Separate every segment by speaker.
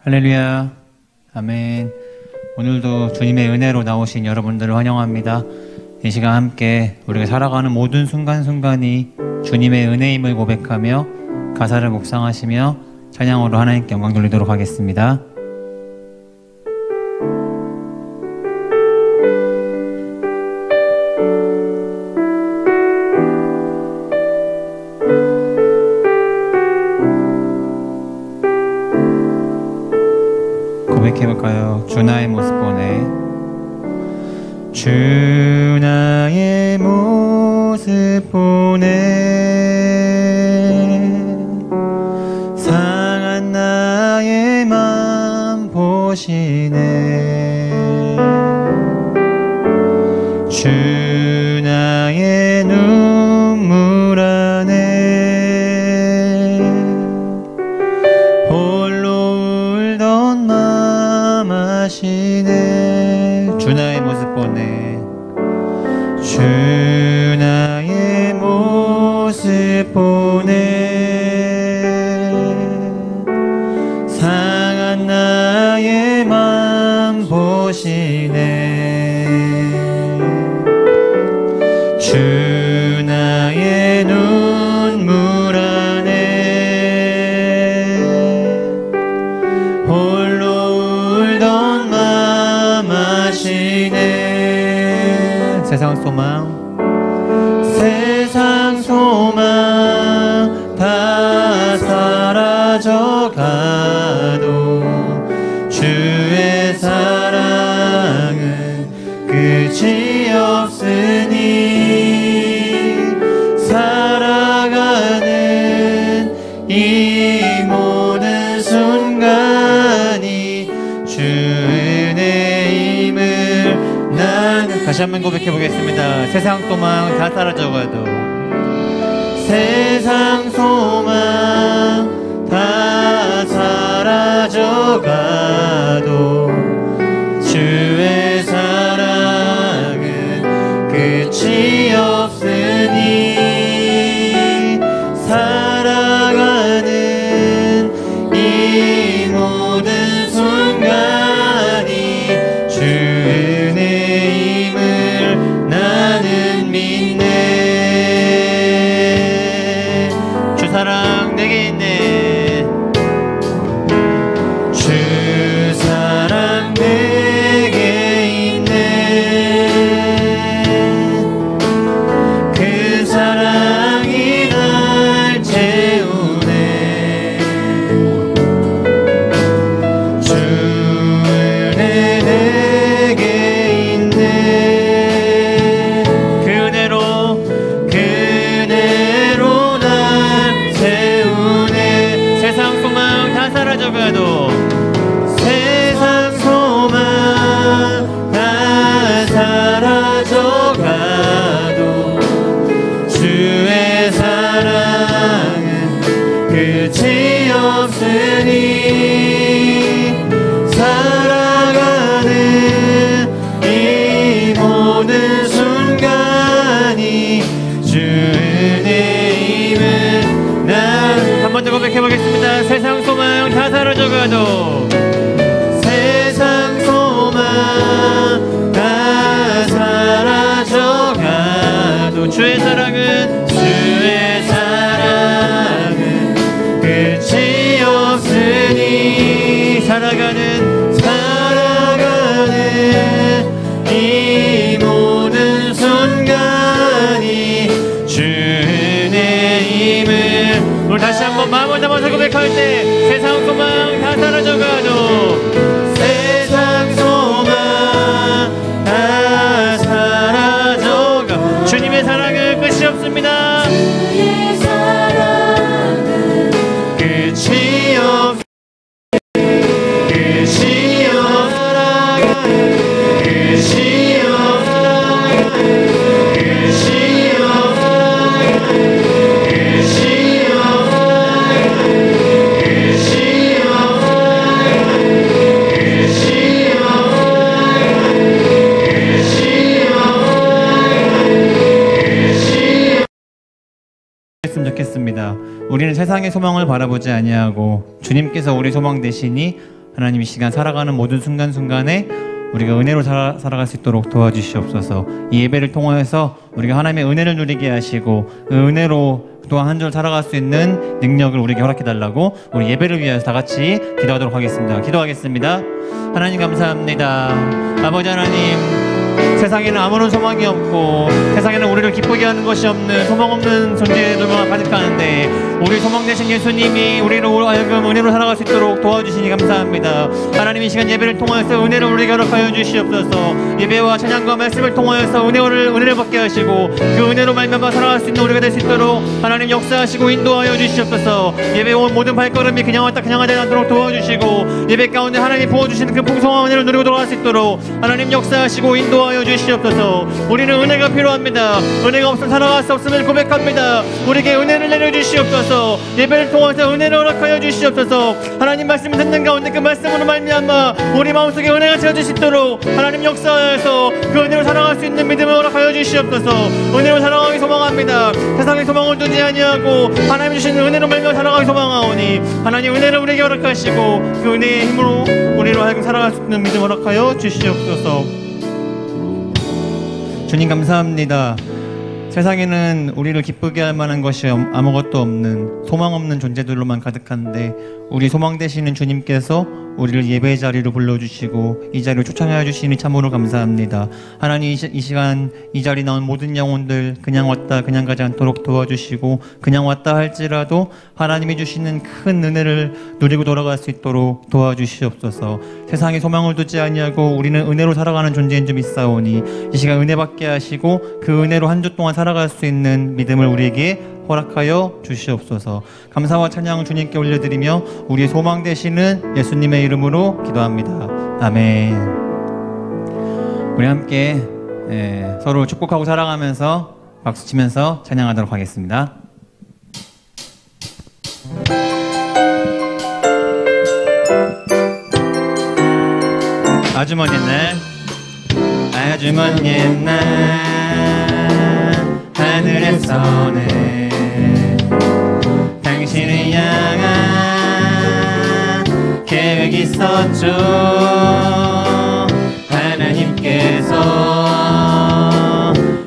Speaker 1: 할렐루야. 아멘. 오늘도 주님의 은혜로 나오신 여러분들을 환영합니다. 이 시간 함께 우리가 살아가는 모든 순간순간이 주님의 은혜임을 고백하며 가사를 묵상하시며 찬양으로 하나님께 영광 돌리도록 하겠습니다. 고백해볼까요? 주 나의 모습 보네. 주 나의 모습 보네. 상한 나의 맘 보시네. 주 나의 눈물 안에 홀로 울던 맘 아시네. 주 나의 모습 보네. 주 나의 모습 보네. 상한 나의 맘 보시네. 주 나의 눈물 안에 홀로 울던 맘 아시네. 세상 소망 다 사라져가도 주의 사랑은 끝이 없으니 살아가는 이 모든 순간이 주 은혜임을 나는. 다시 한번 고백해 보겠습니다. 세상 소망 다 사라져가도, 세상 소망 다 사라져가도 주의 사랑은 끝이 없으니 살아가는 이 모든 순간이 주 은혜임을 나는 믿네. 주 사랑 내게 있네. 주 사랑 내게 있네. 그 사랑이 날 채우네. 주 은혜 내게 있네. 그 은혜로 날 채우네. 세상 소망 다 사라져가도, 세상 소망 다 사라져가도 주의 사랑은 끝이 없으니 살아가는 이 모든 순간이 주 은혜임을 난. 한 번 더 고백해보겠습니다. 세상 소망 다 사라져가도, 세상 소망 다 사라져가도 주의 사랑은 끝이 없으니 살아가는 이 모든 순간이 주 은혜임을. 오늘 다시 한번 마음을 담아서 고백할 때, 세상 소망 다 사라져가도, 세상 소망 다 사라져가 주님의 사랑은 끝이 없습니다. 주의 사랑은 끝이 없. 좋겠습니다. 우리는 세상의 소망을 바라보지 아니하고 주님께서 우리 소망 되시니 하나님 이 시간 살아가는 모든 순간순간에 우리가 은혜로 살아갈 수 있도록 도와주시옵소서. 이 예배를 통해서 우리가 하나님의 은혜를 누리게 하시고 그 은혜로 또한 한 줄 살아갈 수 있는 능력을 우리에게 허락해달라고 우리 예배를 위해서 다 같이 기도하도록 하겠습니다. 기도하겠습니다. 하나님 감사합니다. 아버지 하나님, 세상에는 아무런 소망이 없고 세상에는 우리를 기쁘게 하는 것이 없는 소망 없는 존재들만 가득하는데 우리 소망 되신 예수님이 우리로 하여금 은혜로 살아갈 수 있도록 도와주시니 감사합니다. 하나님 이 시간 예배를 통하여서 은혜를 우리에게 허락하여 주시옵소서. 예배와 찬양과 말씀을 통하여서 은혜를 받게 하시고 그 은혜로 말미암아 살아갈 수 있는 우리가 될 수 있도록 하나님 역사하시고 인도하여 주시옵소서. 예배 온 모든 발걸음이 그냥 왔다 그냥 하지 않도록 도와주시고 예배 가운데 하나님이 부어주시는 그 풍성한 은혜를 누리고 돌아갈 수 있도록 하나님 역사하시고 인도하여 주시옵소서. 우리는 은혜가 필요합니다. 은혜가 없으면 살아갈 수 없음을 고백합니다. 우리에게 은혜를 내려주시옵소서. 예배를 통해서 은혜를 허락하여 주시옵소서. 하나님 말씀을 듣는 가운데 그 말씀으로 말미암아 우리 마음속에 은혜가 채워질 수 있도록 하나님 역사하여서 그 은혜로 살아갈 수 있는 믿음을 허락하여 주시옵소서. 은혜로 살아가기 소망합니다. 세상에 소망을 두지 아니하고 하나님 주시는 은혜로 말미암아 살아가기 소망하오니 하나님 은혜를 우리에게 허락하시고 그 은혜의 힘으로 우리로 하여금 살아갈 수 있는 믿음을 허락하여 주시옵소서. 주님 감사합니다. 세상에는 우리를 기쁘게 할 만한 것이 아무것도 없는 소망 없는 존재들로만 가득한데 우리 소망 되시는 주님께서 우리를 예배의 자리로 불러주시고 이 자리를 초청하여 주시니 참으로 감사합니다. 하나님 이 시간 이 자리에 나온 모든 영혼들 그냥 왔다 그냥 가지 않도록 도와주시고 그냥 왔다 할지라도 하나님이 주시는 큰 은혜를 누리고 돌아갈 수 있도록 도와주시옵소서. 세상에 소망을 두지 아니하고 우리는 은혜로 살아가는 존재인 줄 믿사오니 이 시간 은혜 받게 하시고 그 은혜로 한 주 동안 살아갈 수 있는 믿음을 우리에게 허락하여 주시옵소서. 감사와 찬양 주님께 올려드리며 우리의 소망 되시는 예수님의 이름으로 기도합니다. 아멘. 우리 함께 서로 축복하고 살아가면서 박수치면서 찬양하도록 하겠습니다. 아주 먼 옛날 아주 먼 옛날 하늘에서는 당신을 향한 계획이 있었죠. 하나님께서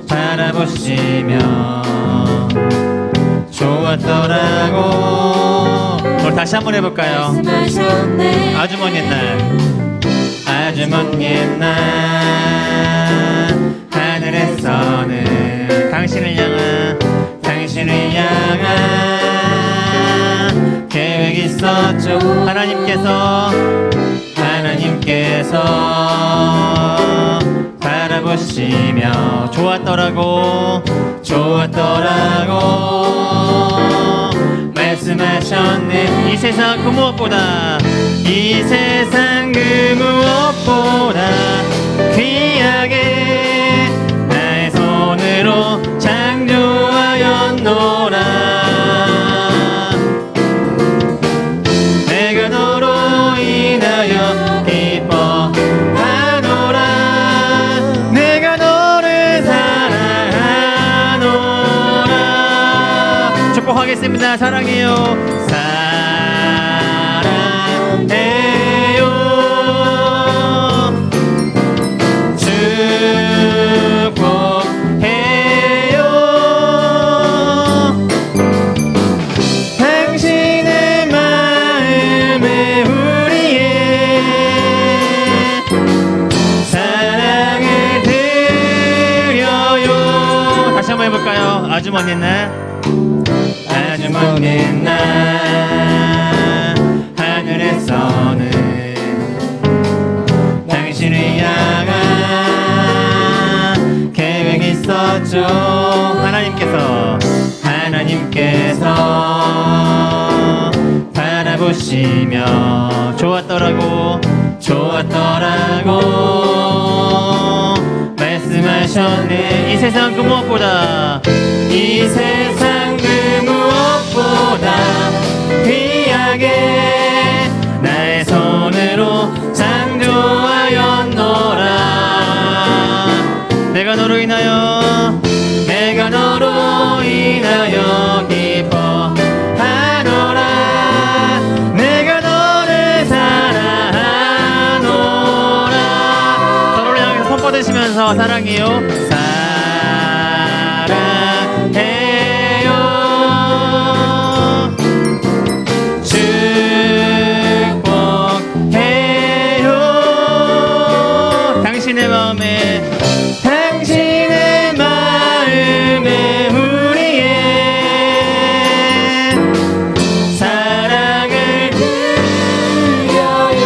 Speaker 1: 바라보시며 좋았더라고. 우리 다시 한번 해볼까요? 아주 먼 옛날 아주 먼 옛날 하늘에서는 당신을 향한 계획이 있었죠. 하나님께서 바라보시며 좋았더라고 말씀하셨네. 이 세상 그 무엇보다 귀하게 나의 손으로 창조하였노라. 내가 너로 인하여 기뻐하노라. 내가 너를 사랑하노라. 축복하겠습니다. 사랑해요. 아주 먼 옛날 하늘에서는 당신을 향한 계획이 있었죠. 하나님께서 바라보시며 좋았더라고 말씀하셨네. 이 세상 그 무엇보다 귀하게 나의 손으로 창조하였노라. 내가 너로 인하여 기뻐하노라. 내가 너를 사랑하노라. 부르면서 사랑해요. 사랑해요. 축복해요. 당신의 마음에 우리의 사랑을 드려요.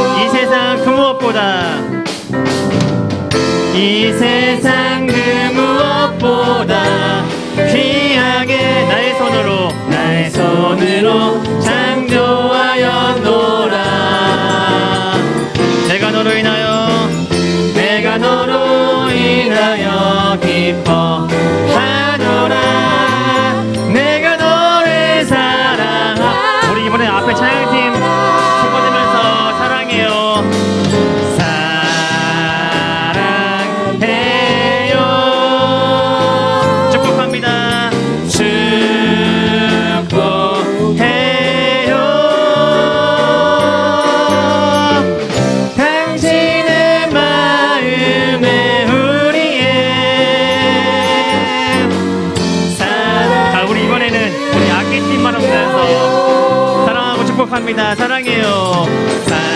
Speaker 1: 이 세상 그 무엇보다 귀하게 나의 손으로 창조하였노라. 내가 너로 인하여 기뻐하노라. 내가 너를 사랑하. 우리 이번에 앞에 찬양팀 손거들면서 사랑해요. 사랑해요. 축복합니다. 축복해요. 당신의 마음에 우리의 자, 우리 이번에는 우리 악기팀만 하면서 사랑하고 축복합니다. 사랑해요. 사랑해요.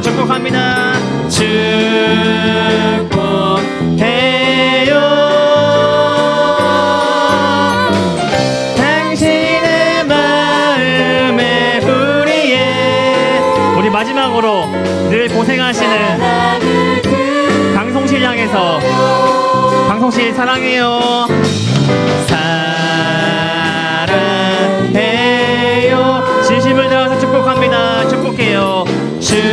Speaker 1: 축복합니다. 축복해요. 당신의 마음에 우리의 우리 마지막으로 늘 고생하시는 강송실 향해서 강송실 사랑해요. 사랑해요. 진심을 다해서 축복합니다. 축복해요. 축복해요.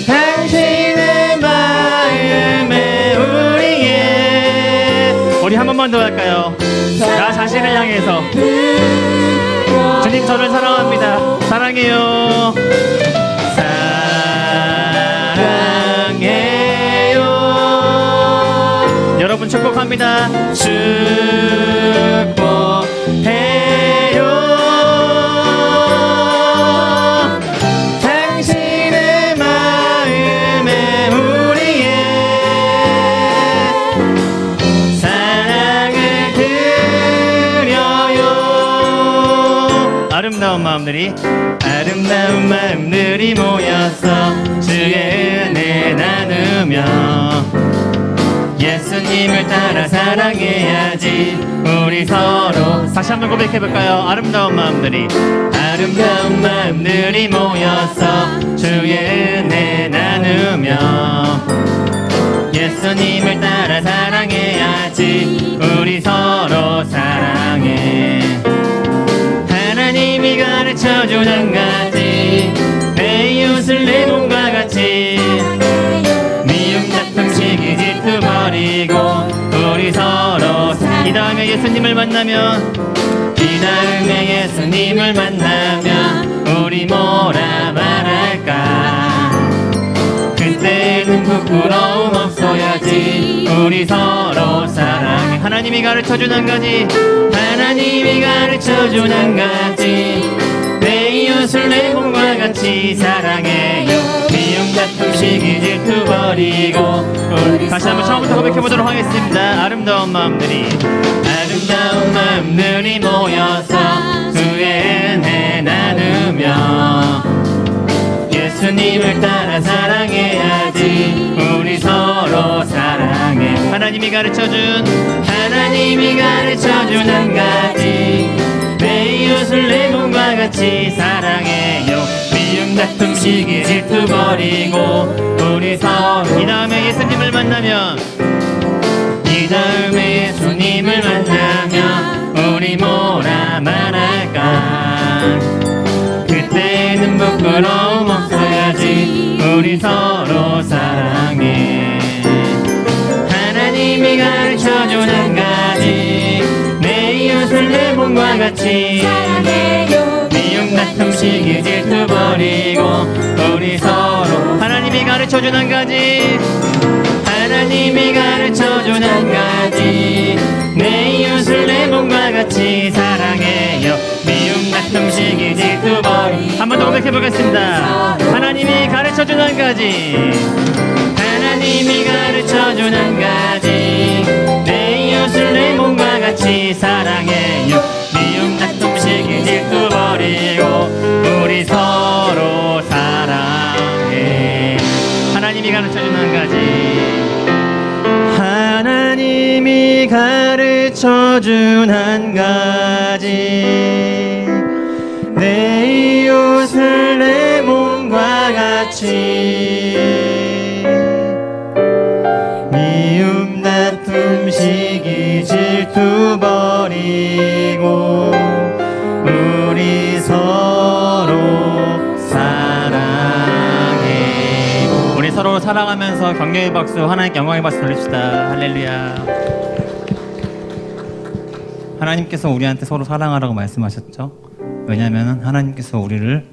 Speaker 1: 당신의 마음에 우리의 우리 한 번만 더 할까요? 나 자신을 향해서 주님 저를 사랑합니다. 사랑해요. 사랑해요. 여러분 축복합니다. 축복해요. 당신의 마음에 우리의 사랑을 드려요. 아름다운 마음들이 모여서 주의 은혜 나누며 예수님을 따라 사랑해야지. 우리 서로 다시 한번 고백해볼까요? 아름다운 마음들이 모여서 주의 은혜 나누며 예수님을 따라 사랑해야지. 우리 서로 사랑해. 하나님이 가르쳐준 한 가지, 내 이웃을 내 몸과 같이. 미움 다툼 시기 질투 버리고 우리 서로 이 다음에 예수님을 만나면 우리 뭐라 말할까. 그때는 부끄러움 없어야지. 우리 서로 사랑해. 하나님이 가르쳐준 한 가지, 내 이웃을 내 몸과 같이 사랑해요. 미움 다툼 시기 질투 버리고 다시 한번 처음부터 고백해보도록 하겠습니다. 아름다운 마음들이 모여서 그의 은혜 나누며 예수님을 따라 사랑해야지. 우리 서로 사랑해. 하나님이 가르쳐준 한 가지, 내 이웃을 내 몸과 같이 사랑해요. 미움 다툼 시기 질투 버리고 우리 서로 이 다음에 예수님을 만나면 우리 뭐라 말할까. 그때는 부끄러움 없어야지. 우리 서로 사랑해. 하나님이 가르쳐준 한 가지, 내 이웃을 내 몸과 같이 사랑해요. 미움 다툼 시기 질투 버리고 우리 서로 하나님이 가르쳐준 한 가지, 내 이웃을 내 몸과 같이 시작해 보겠습니다. 하나님이 가르쳐준 한 가지, 하나님이 가르쳐준 한 가지, 내 이웃을 내 몸과 같이 사랑해요. 미움 다툼 시기 질투 버리고 우리 서로 사랑해. 하나님이 가르쳐준 한 가지, 하나님이 가르쳐준 한 가지, 내 이웃을 내 몸과 같이, 미움 다툼 시기 질투 버리고 우리 서로 사랑해. 우리 서로 사랑하면서 격려의 박수, 하나님께 영광의 박수 돌립시다. 할렐루야. 하나님께서 우리한테 서로 사랑하라고 말씀하셨죠. 왜냐하면 하나님께서 우리를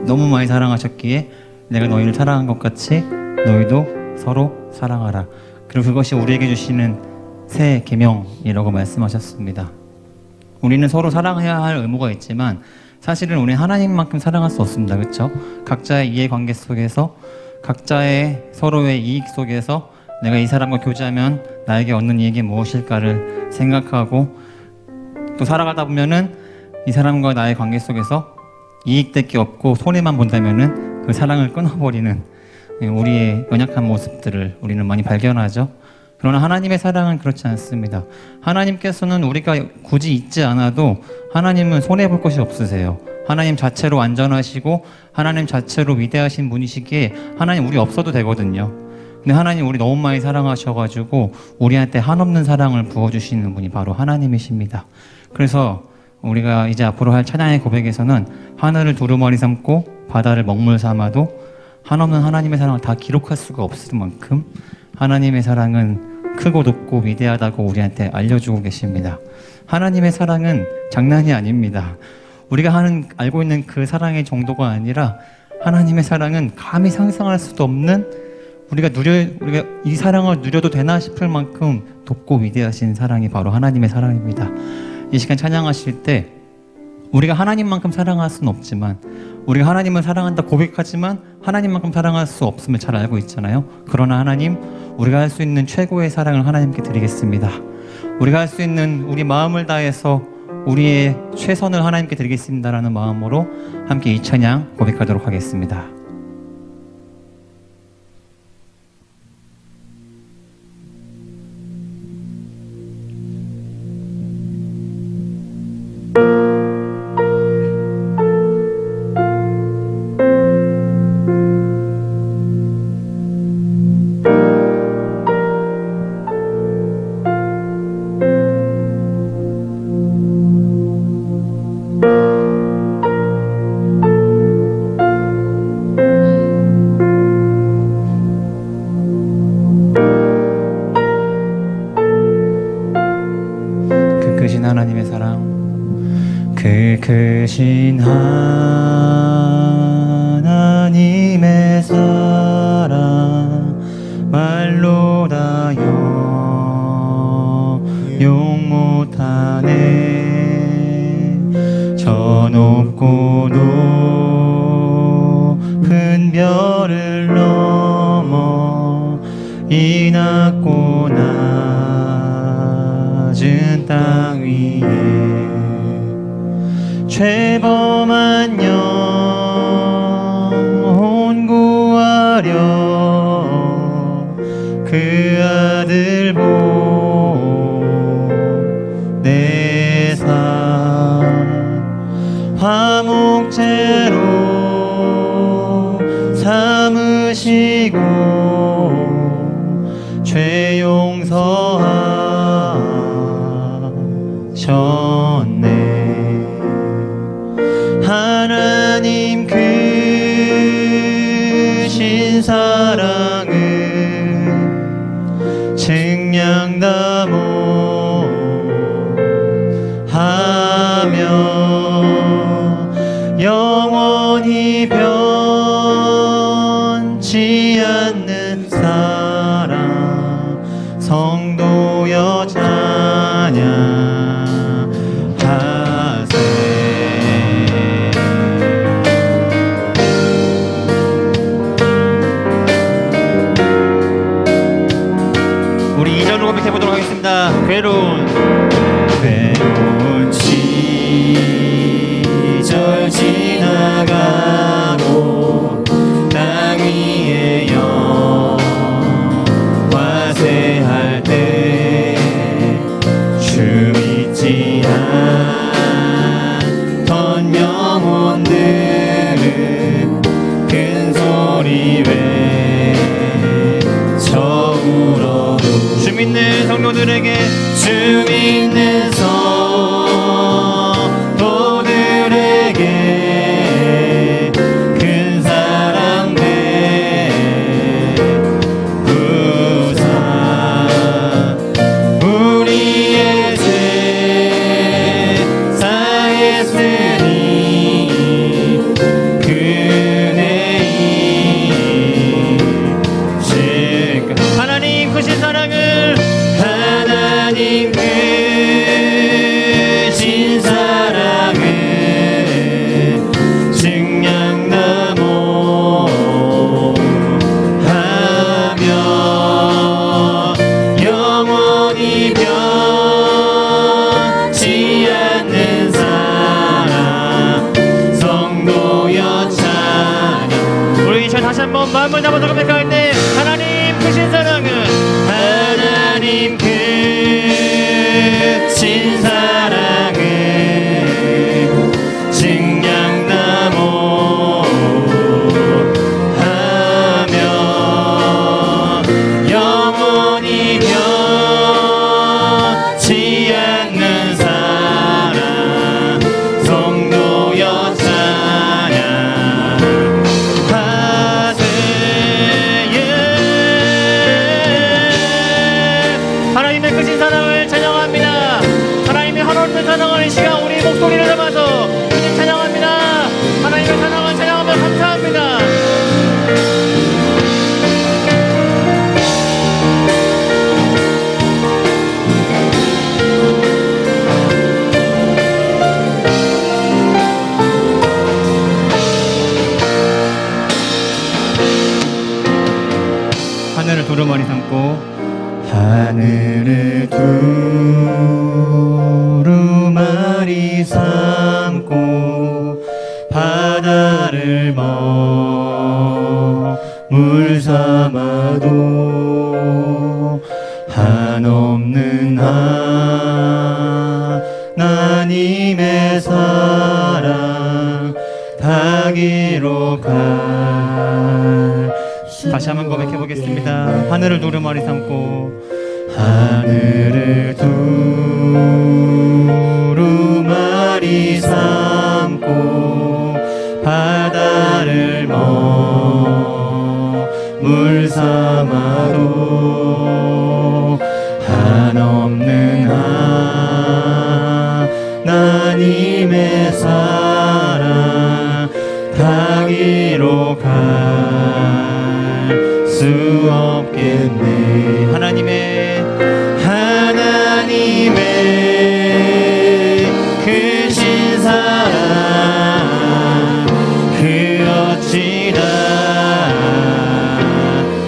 Speaker 1: 너무 많이 사랑하셨기에 내가 너희를 사랑한 것 같이 너희도 서로 사랑하라. 그리고 그것이 우리에게 주시는 새 계명이라고 말씀하셨습니다. 우리는 서로 사랑해야 할 의무가 있지만 사실은 우리는 하나님만큼 사랑할 수 없습니다. 그렇죠? 각자의 이해관계 속에서, 각자의 서로의 이익 속에서 내가 이 사람과 교제하면 나에게 얻는 이익이 무엇일까를 생각하고 또 살아가다 보면은 이 사람과 나의 관계 속에서 이익될 게 없고 손해만 본다면은 그 사랑을 끊어버리는 우리의 연약한 모습들을 우리는 많이 발견하죠. 그러나 하나님의 사랑은 그렇지 않습니다. 하나님께서는 우리가 굳이 잊지 않아도 하나님은 손해볼 것이 없으세요. 하나님 자체로 완전하시고 하나님 자체로 위대하신 분이시기에 하나님 우리 없어도 되거든요. 근데 하나님 우리 너무 많이 사랑하셔가지고 우리한테 한없는 사랑을 부어주시는 분이 바로 하나님이십니다. 그래서 우리가 이제 앞으로 할 찬양의 고백에서는 하늘을 두루마리 삼고 바다를 먹물 삼아도 한없는 하나님의 사랑을 다 기록할 수가 없을 만큼 하나님의 사랑은 크고 높고 위대하다고 우리한테 알려주고 계십니다. 하나님의 사랑은 장난이 아닙니다. 우리가 알고 있는 그 사랑의 정도가 아니라 하나님의 사랑은 감히 상상할 수도 없는, 우리가 이 사랑을 누려도 되나 싶을 만큼 높고 위대하신 사랑이 바로 하나님의 사랑입니다. 이 시간 찬양하실 때 우리가 하나님만큼 사랑할 수는 없지만, 우리가 하나님을 사랑한다 고백하지만 하나님만큼 사랑할 수 없음을 잘 알고 있잖아요. 그러나 하나님, 우리가 할 수 있는 최고의 사랑을 하나님께 드리겠습니다. 우리가 할 수 있는 우리 마음을 다해서 우리의 최선을 하나님께 드리겠습니다라는 마음으로 함께 이 찬양 고백하도록 하겠습니다. 하나님의 사랑, 그 크신 하나님의 사랑 말로 다 용 못하네. 저 높고 높은 별을 넘어 이 낮고 낮은 땅 위에 죄범한 영혼 구하려 그 아들 보내사 화목제로 삼으시고 죄 용서하셨네. 하나님 크신 사랑은 증량다모하며 영원히 변치 않는 사랑 성도여 찬양하세. 우리 2절로 고백해 보도록 하겠습니다. 괴로운 시절 지나가고 땅 위에 영화세할 때 주 믿지 않던 영혼들은 큰 소리 외쳐 울어도 주 믿는 성도들에게 주 믿는 성도들에게 큰 사랑 베푸사 우리의 죄 사했으니 그네이 하나님 크신 사랑을 하나님 크신 사랑을 증량나무 하며 영원히 변치 않는 사랑 성도였자니 우리 이제 다시 한번 마음을 담아서 고백할 때 하나님 크신 사랑은 하나님 크신 사랑을 증량나무 하며 영원히 변치 않는 사랑 성도였자냐 하나님의 크신 사랑을 찬양합니다. 하나님의 한없는 사랑을 이 시간 우리 목소리를 담아서 주님 찬양합니다. 하나님의 사랑을 찬양하며 감사합니다. 하늘을 두루마리 삼고 하늘을 두루마리 삼고 바다를 머물 삼아도 한없는 하나님의 사랑 다 기록할 다시 한번 고백해 보겠습니다. 하늘을 두루마리 삼고 하늘을 두루마리 삼고 바다를 머물 삼아도 한없는 하나님의 사랑 다 기록할 수 없겠네. 하나님의 크신 사랑 그 어찌다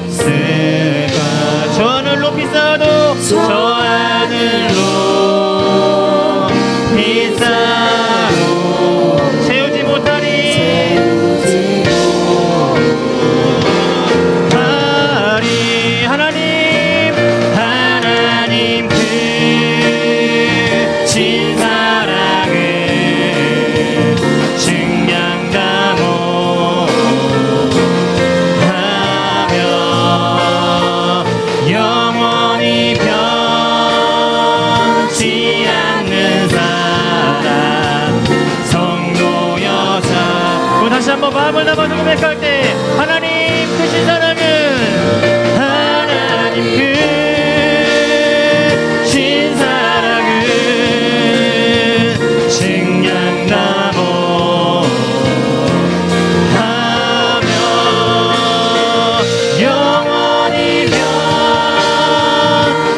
Speaker 1: 쓸까 저 하늘 높이 쌓아도 저 하늘로 높이 쌓아도 채우지 못하리 하나님 크신 사랑을 증량나무 하며 영원히 변치 않는 사랑 성도여자 다시 한번 마음을 담아서 고백할 때 하나님 크신 사랑은 하나님 크신 사랑은 증량나무 하며 영원히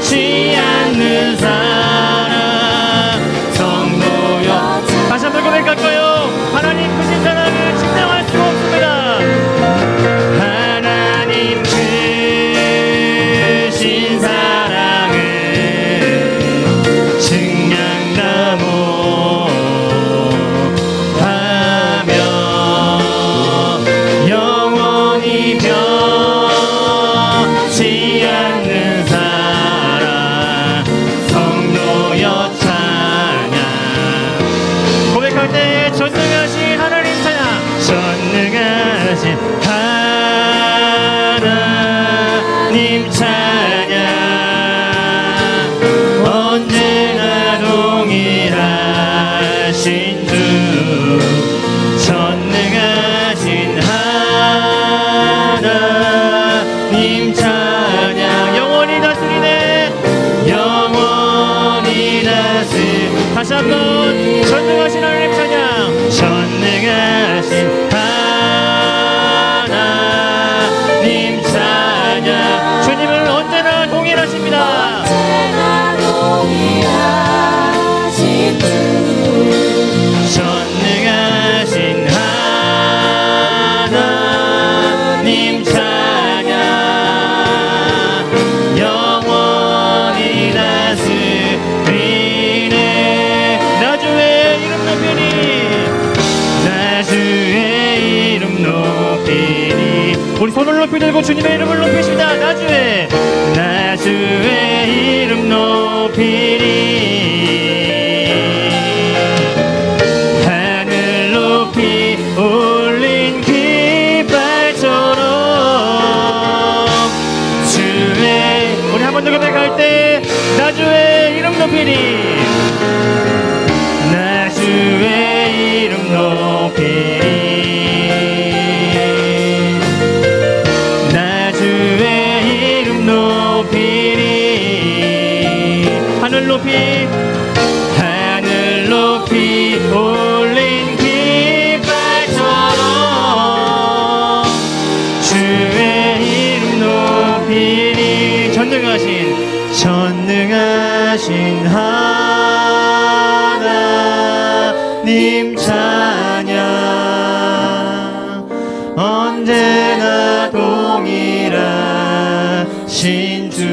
Speaker 1: 변치 않는 사랑 성도여 다시 한번 고백할 거예요. 하나님 크신 사랑을 증명할 수가 없습니다. 하나님 한번 전능하신 하나님 찬양. 전능하신 하나님 찬양. 주님은 언제나 동일하십니다.
Speaker 2: 언제나 동일하신 주.
Speaker 1: 전능하신 하나님 찬양. 영원히 다스리네. 나 주의 이름 높이니. 나 주의 이름 높이니. 우리 손을 높이 들고 주님의 이름을 높이십니다. 나 주의 이름 높이니. 하늘 높이 올린 깃발처럼 주의. 우리 한 번 더 고백할 때 나 주의 이름 높이니. 나 주의 이름 높이니. 나 주의 이름 높이니. 하늘 높이 올린 깃발처럼 주의 이름 높이니. 전능하신 하나님 찬양. 언제나 동일하신 주.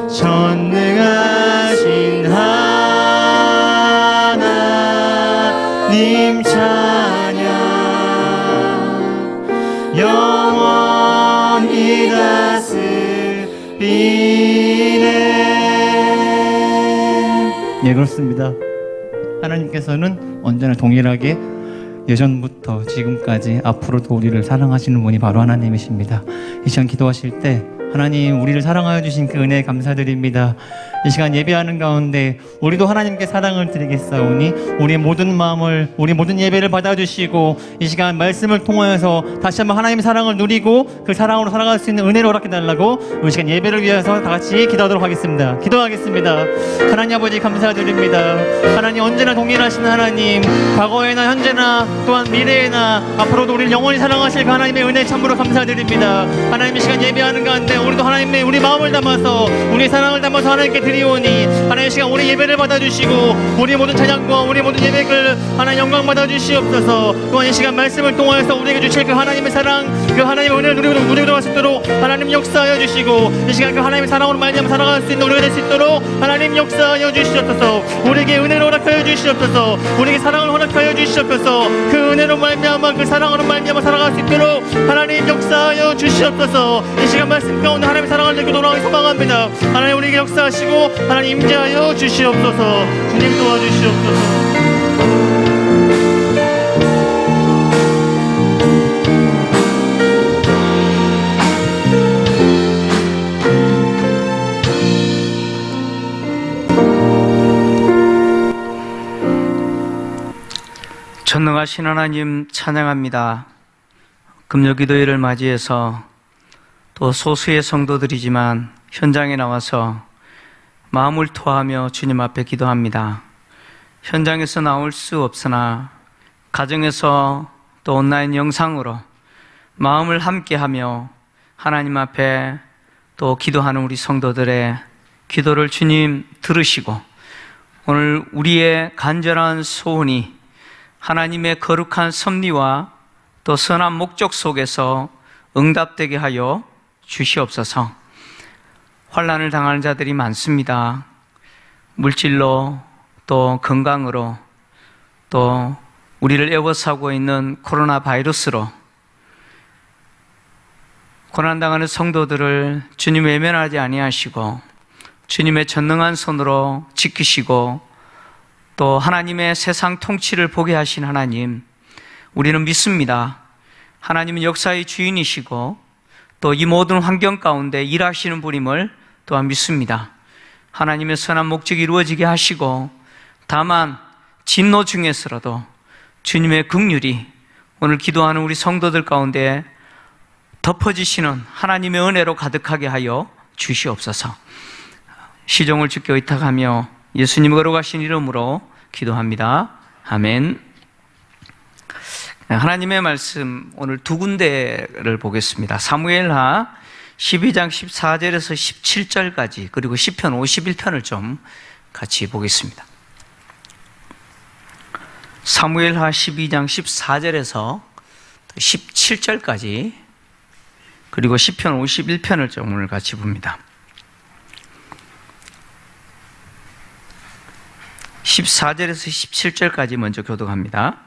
Speaker 1: 전능하신 하나님 찬양. 영원히 다스리네. 예, 그렇습니다. 하나님께서는 언제나 동일하게 예전부터 지금까지 앞으로도 우리를 사랑하시는 분이 바로 하나님이십니다. 이 시간 기도하실 때 하나님, 우리를 사랑하여 주신 그 은혜에 감사드립니다. 이 시간 예배하는 가운데 우리도 하나님께 사랑을 드리겠사오니 우리의 모든 마음을, 우리 모든 예배를 받아주시고 이 시간 말씀을 통하여서 다시 한번 하나님의 사랑을 누리고 그 사랑으로 살아갈 수 있는 은혜를 허락해달라고 이 시간 예배를 위해서 다 같이 기도하도록 하겠습니다. 기도하겠습니다. 하나님 아버지 감사드립니다. 하나님 언제나 동일하신 하나님, 과거에나 현재나 또한 미래에나 앞으로도 우리를 영원히 사랑하실 그 하나님의 은혜 참으로 감사드립니다. 하나님 이 시간 예배하는 가운데 우리도 하나님의 우리 마음을 담아서 우리의 사랑을 담아서 하나님께 드리오니 하나님 이 시간 우리 예배를 받아주시고 우리 모든 찬양과 우리 모든 예배를 하나님 영광 받아주시옵소서. 또한 이 시간 말씀을 통하여서 우리에게 주실 그 하나님의 사랑, 그 하나님의 은혜를 누리고 들어갈 수 있도록 하나님 역사하여 주시고 이 시간 그 하나님의 사랑으로 말미암아 살아갈 수 있는 우리가 될 수 있도록 하나님 역사하여 주시옵소서. 우리에게 은혜를 허락하여 주시옵소서. 우리에게 사랑을 허락하여 주시옵소서. 그 은혜로 말미암아 그 사랑으로 말미암아 살아갈 수 있도록 하나님 역사하여 주시옵소서. 이 시간 말씀 가운데 하나님의 사랑을 느끼고 돌아가기 소망합니다. 하나님 우리에게 역사하시고 하나님 임재하여 주시옵소서. 주님 도와주시옵소서.
Speaker 3: 전능하신 하나님 찬양합니다. 금요기도회를 맞이해서 또 소수의 성도들이지만 현장에 나와서 마음을 토하며 주님 앞에 기도합니다. 현장에서 나올 수 없으나 가정에서 또 온라인 영상으로 마음을 함께하며 하나님 앞에 또 기도하는 우리 성도들의 기도를 주님 들으시고 오늘 우리의 간절한 소원이 하나님의 거룩한 섭리와 또 선한 목적 속에서 응답되게 하여 주시옵소서. 환난을 당하는 자들이 많습니다. 물질로 또 건강으로 또 우리를 애워싸고 있는 코로나 바이러스로 고난당하는 성도들을 주님 외면하지 아니하시고 주님의 전능한 손으로 지키시고 또 하나님의 세상 통치를 보게 하신 하나님, 우리는 믿습니다. 하나님은 역사의 주인이시고 또 이 모든 환경 가운데 일하시는 분임을 또한 믿습니다. 하나님의 선한 목적이 이루어지게 하시고 다만 진노 중에서라도 주님의 긍휼이 오늘 기도하는 우리 성도들 가운데 덮어지시는 하나님의 은혜로 가득하게 하여 주시옵소서. 시종을 주께 의탁하며 예수님 거룩하신 이름으로 기도합니다. 아멘. 하나님의 말씀 오늘 두 군데를 보겠습니다. 사무엘하 12장 14절에서 17절까지, 그리고 시편 51편을 좀 같이 보겠습니다. 사무엘하 12장 14절에서 17절까지, 그리고 시편 51편을 좀 오늘 같이 봅니다. 14절에서 17절까지 먼저 교독합니다.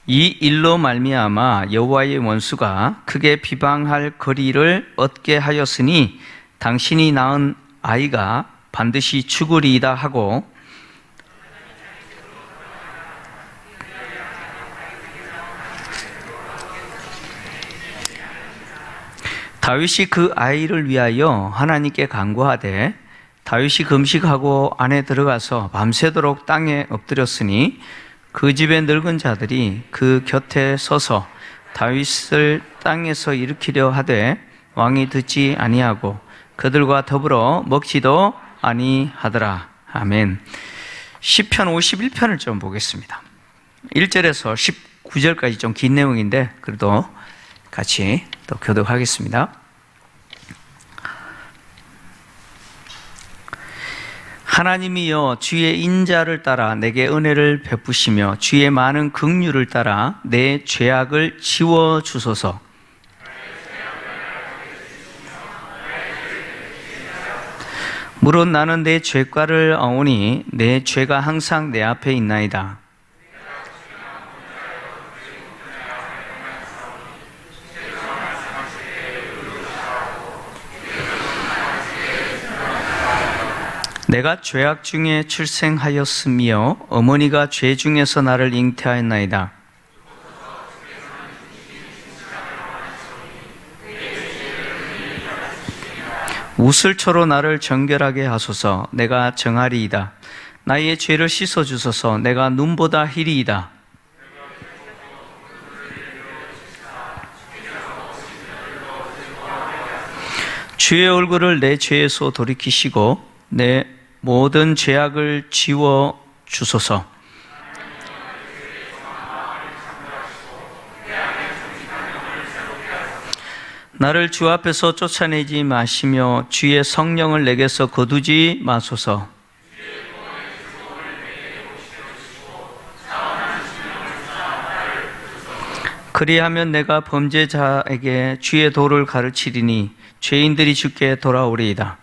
Speaker 3: 이 일로 말미암아 여호와의 원수가 크게 비방할 거리를 얻게 하였으니 당신이 낳은 아이가 반드시 죽으리이다 하고, 다윗이 그 아이를 위하여 하나님께 간구하되 다윗이 금식하고 안에 들어가서 밤새도록 땅에 엎드렸으니 그 집의 늙은 자들이 그 곁에 서서 다윗을 땅에서 일으키려 하되 왕이 듣지 아니하고 그들과 더불어 먹지도 아니하더라. 아멘. 시편 51편을 좀 보겠습니다. 1절에서 19절까지 좀 긴 내용인데 그래도 같이 또 교독하겠습니다. 하나님이여, 주의 인자를 따라 내게 은혜를 베푸시며 주의 많은 긍휼을 따라 내 죄악을 지워주소서. 물론 나는 내 죄과를 아오니 내 죄가 항상 내 앞에 있나이다. 내가 죄악 중에 출생하였으며 어머니가 죄 중에서 나를 잉태하였나이다. 우슬초로 나를 정결하게 하소서. 내가 정하리이다. 나의 죄를 씻어주소서. 내가 눈보다 희리이다. 주의 얼굴을 내 죄에서 돌이키시고 내 모든 죄악을 지워 주소서. 나를 주 앞에서 쫓아내지 마시며 주의 성령을 내게서 거두지 마소서. 그리하면 내가 범죄자에게 주의 도를 가르치리니 죄인들이 주께 돌아오리이다.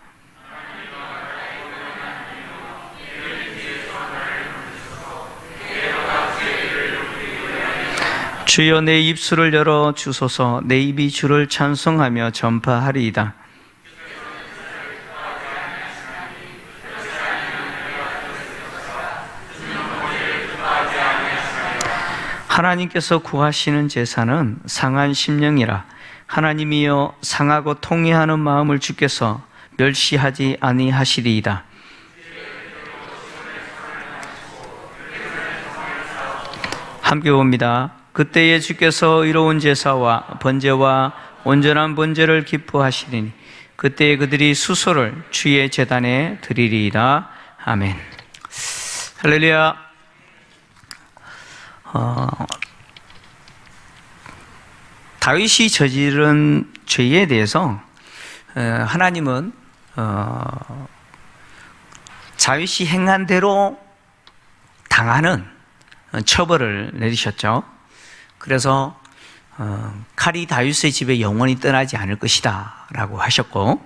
Speaker 3: 주여, 내 입술을 열어 주소서. 내 입이 주를 찬송하며 전파하리이다. 하나님께서 구하시는 제사는 상한 심령이라. 하나님이여, 상하고 통회하는 마음을 주께서 멸시하지 아니하시리이다. 함께 봅니다. 그때에 주께서 의로운 제사와 번제와 온전한 번제를 기뻐하시리니 그때에 그들이 수소를 주의 제단에 드리리이다. 아멘. 할렐루야. 다윗이 저지른 죄에 대해서 하나님은 다윗이 행한 대로 당하는 처벌을 내리셨죠. 그래서 칼이 다윗의 집에 영원히 떠나지 않을 것이다 라고 하셨고,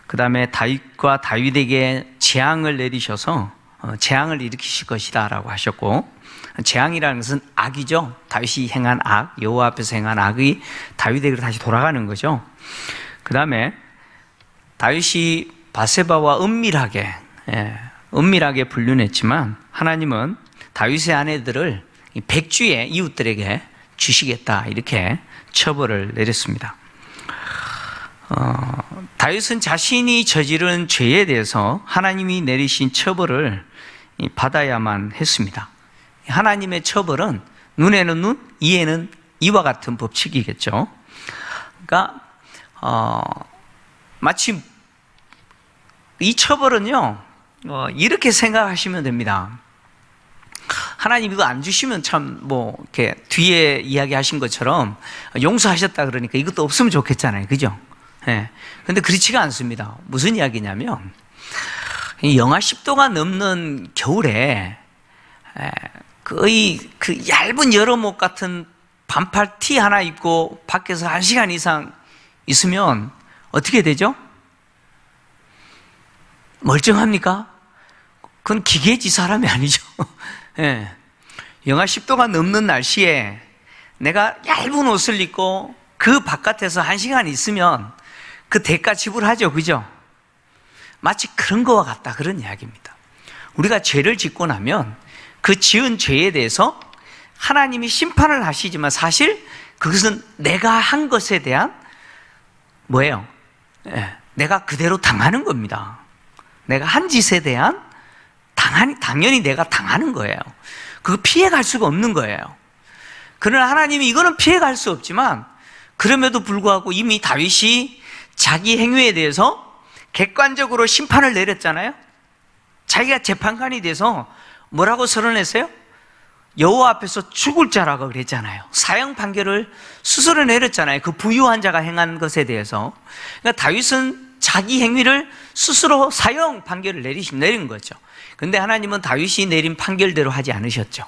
Speaker 3: 그 다음에 다윗과 다윗에게 재앙을 내리셔서 재앙을 일으키실 것이다 라고 하셨고, 재앙이라는 것은 악이죠. 다윗이 행한 악, 여호와 앞에서 행한 악이 다윗에게로 다시 돌아가는 거죠. 그 다음에 다윗이 바세바와 은밀하게 불륜했지만 하나님은 다윗의 아내들을 백주의 이웃들에게 주시겠다 이렇게 처벌을 내렸습니다. 다윗은 자신이 저지른 죄에 대해서 하나님이 내리신 처벌을 받아야만 했습니다. 하나님의 처벌은 눈에는 눈, 이에는 이와 같은 법칙이겠죠. 그러니까 마치 이 처벌은요, 이렇게 생각하시면 됩니다. 하나님 이거 안 주시면 참 이렇게 뒤에 이야기하신 것처럼 용서하셨다 그러니까 이것도 없으면 좋겠잖아요, 그죠? 예. 근데 그렇지가 않습니다. 무슨 이야기냐면 영하 10도가 넘는 겨울에 거의 그 얇은 여름옷 같은 반팔 티 하나 입고 밖에서 1시간 이상 있으면 어떻게 되죠? 멀쩡합니까? 그건 기계지 사람이 아니죠. 예. 영하 10도가 넘는 날씨에 내가 얇은 옷을 입고 그 바깥에서 1시간 있으면 그 대가 지불하죠, 그죠? 마치 그런 거와 같다, 그런 이야기입니다. 우리가 죄를 짓고 나면 그 지은 죄에 대해서 하나님이 심판을 하시지만 사실 그것은 내가 한 것에 대한 뭐예요? 내가 그대로 당하는 겁니다. 내가 한 짓에 대한 당연히 내가 당하는 거예요. 그거 피해갈 수가 없는 거예요. 그러나 하나님이 이거는 피해갈 수 없지만 그럼에도 불구하고 이미 다윗이 자기 행위에 대해서 객관적으로 심판을 내렸잖아요. 자기가 재판관이 돼서 뭐라고 선언했어요? 여호와 앞에서 죽을 자라고 그랬잖아요. 사형 판결을 스스로 내렸잖아요. 그 부유한 자가 행한 것에 대해서. 그러니까 다윗은 자기 행위를 스스로 사형 판결을 내린 거죠. 근데 하나님은 다윗이 내린 판결대로 하지 않으셨죠.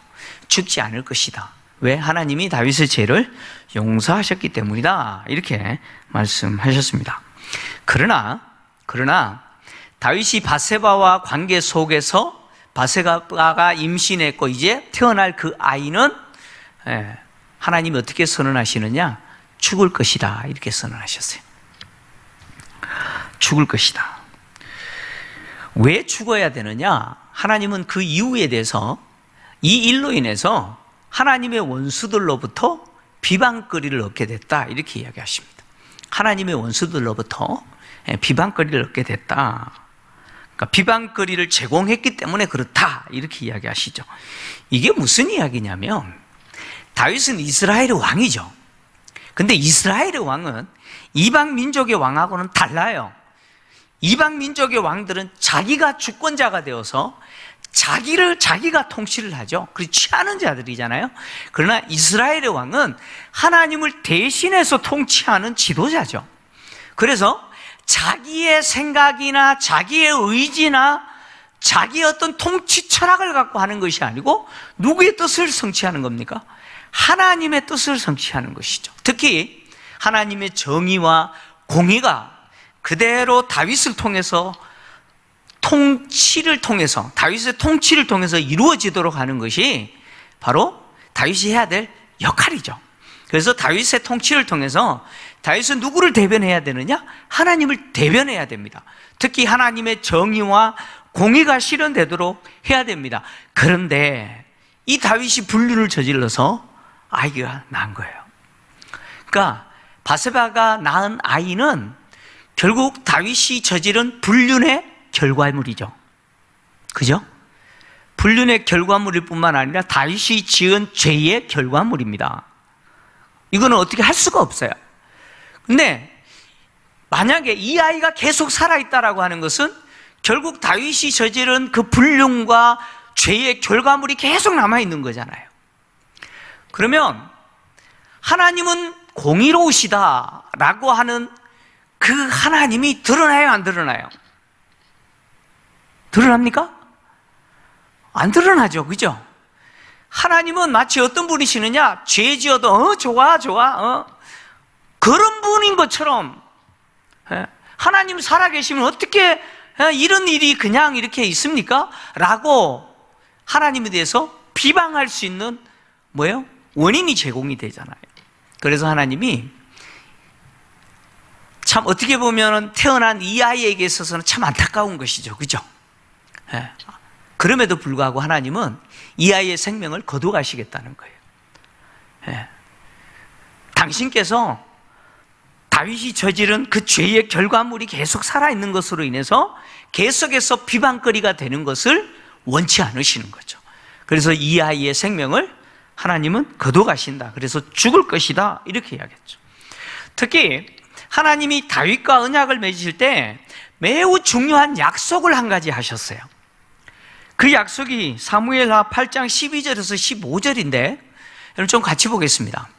Speaker 3: 죽지 않을 것이다. 왜? 하나님이 다윗의 죄를 용서하셨기 때문이다. 이렇게 말씀하셨습니다. 그러나 다윗이 바세바와 관계 속에서 바세바가 임신했고 이제 태어날 그 아이는 하나님이 어떻게 선언하시느냐? 죽을 것이다. 이렇게 선언하셨어요. 죽을 것이다. 왜 죽어야 되느냐? 하나님은 그 이유에 대해서 이 일로 인해서 하나님의 원수들로부터 비방거리를 얻게 됐다. 이렇게 이야기하십니다. 하나님의 원수들로부터 비방거리를 얻게 됐다. 그러니까 비방거리를 제공했기 때문에 그렇다. 이렇게 이야기하시죠. 이게 무슨 이야기냐면 다윗은 이스라엘의 왕이죠. 근데 이스라엘의 왕은 이방 민족의 왕하고는 달라요. 이방 민족의 왕들은 자기가 주권자가 되어서 자기가 통치를 하죠. 그리고 취하는 자들이잖아요. 그러나 이스라엘의 왕은 하나님을 대신해서 통치하는 지도자죠. 그래서 자기의 생각이나 자기의 의지나 자기의 어떤 통치 철학을 갖고 하는 것이 아니고 누구의 뜻을 성취하는 겁니까? 하나님의 뜻을 성취하는 것이죠. 특히 하나님의 정의와 공의가 그대로 다윗을 통해서 다윗의 통치를 통해서 이루어지도록 하는 것이 바로 다윗이 해야 될 역할이죠. 그래서 다윗의 통치를 통해서 다윗은 누구를 대변해야 되느냐? 하나님을 대변해야 됩니다. 특히 하나님의 정의와 공의가 실현되도록 해야 됩니다. 그런데 이 다윗이 불륜을 저질러서 아이가 낳은 거예요. 그러니까 바세바가 낳은 아이는 결국 다윗이 저지른 불륜의 결과물이죠. 그죠? 불륜의 결과물일 뿐만 아니라 다윗이 지은 죄의 결과물입니다. 이거는 어떻게 할 수가 없어요. 근데 만약에 이 아이가 계속 살아있다라고 하는 것은 결국 다윗이 저지른 그 불륜과 죄의 결과물이 계속 남아있는 거잖아요. 그러면 하나님은 공의로우시다라고 하는 그 하나님이 드러나요, 안 드러나요? 드러납니까? 안 드러나죠, 그죠? 하나님은 마치 어떤 분이시느냐? 죄 지어도 좋아 그런 분인 것처럼 하나님 살아계시면 어떻게 이런 일이 그냥 이렇게 있습니까? 라고 하나님에 대해서 비방할 수 있는 뭐예요? 원인이 제공이 되잖아요. 그래서 하나님이 참 어떻게 보면 태어난 이 아이에게 있어서는 참 안타까운 것이죠, 그죠? 그럼에도 불구하고 하나님은 이 아이의 생명을 거둬가시겠다는 거예요. 당신께서 다윗이 저지른 그 죄의 결과물이 계속 살아있는 것으로 인해서 계속해서 비방거리가 되는 것을 원치 않으시는 거죠. 그래서 이 아이의 생명을 하나님은 거둬가신다. 그래서 죽을 것이다. 이렇게 이야기했죠. 특히 하나님이 다윗과 언약을 맺으실 때 매우 중요한 약속을 한 가지 하셨어요. 그 약속이 사무엘하 8장 12절에서 15절인데 여러분 좀 같이 보겠습니다.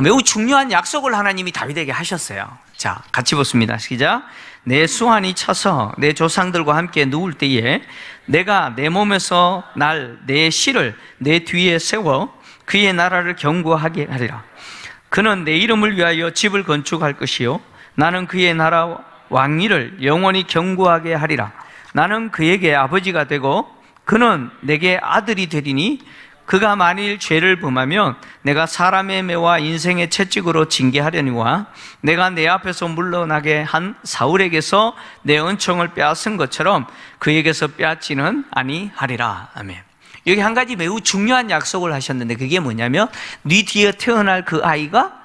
Speaker 3: 매우 중요한 약속을 하나님이 다윗에게 하셨어요. 자, 같이 보습니다. 시작. 내 수완이 차서 내 조상들과 함께 누울 때에 내가 내 몸에서 내 실을 내 뒤에 세워 그의 나라를 견고하게 하리라. 그는 내 이름을 위하여 집을 건축할 것이요 나는 그의 나라 왕위를 영원히 견고하게 하리라. 나는 그에게 아버지가 되고 그는 내게 아들이 되리니 그가 만일 죄를 범하면 내가 사람의 매와 인생의 채찍으로 징계하려니와 내가 내 앞에서 물러나게 한 사울에게서 내 은총을 빼앗은 것처럼 그에게서 빼앗지는 아니하리라. 아멘. 여기 한 가지 매우 중요한 약속을 하셨는데 그게 뭐냐면 네 뒤에 태어날 그 아이가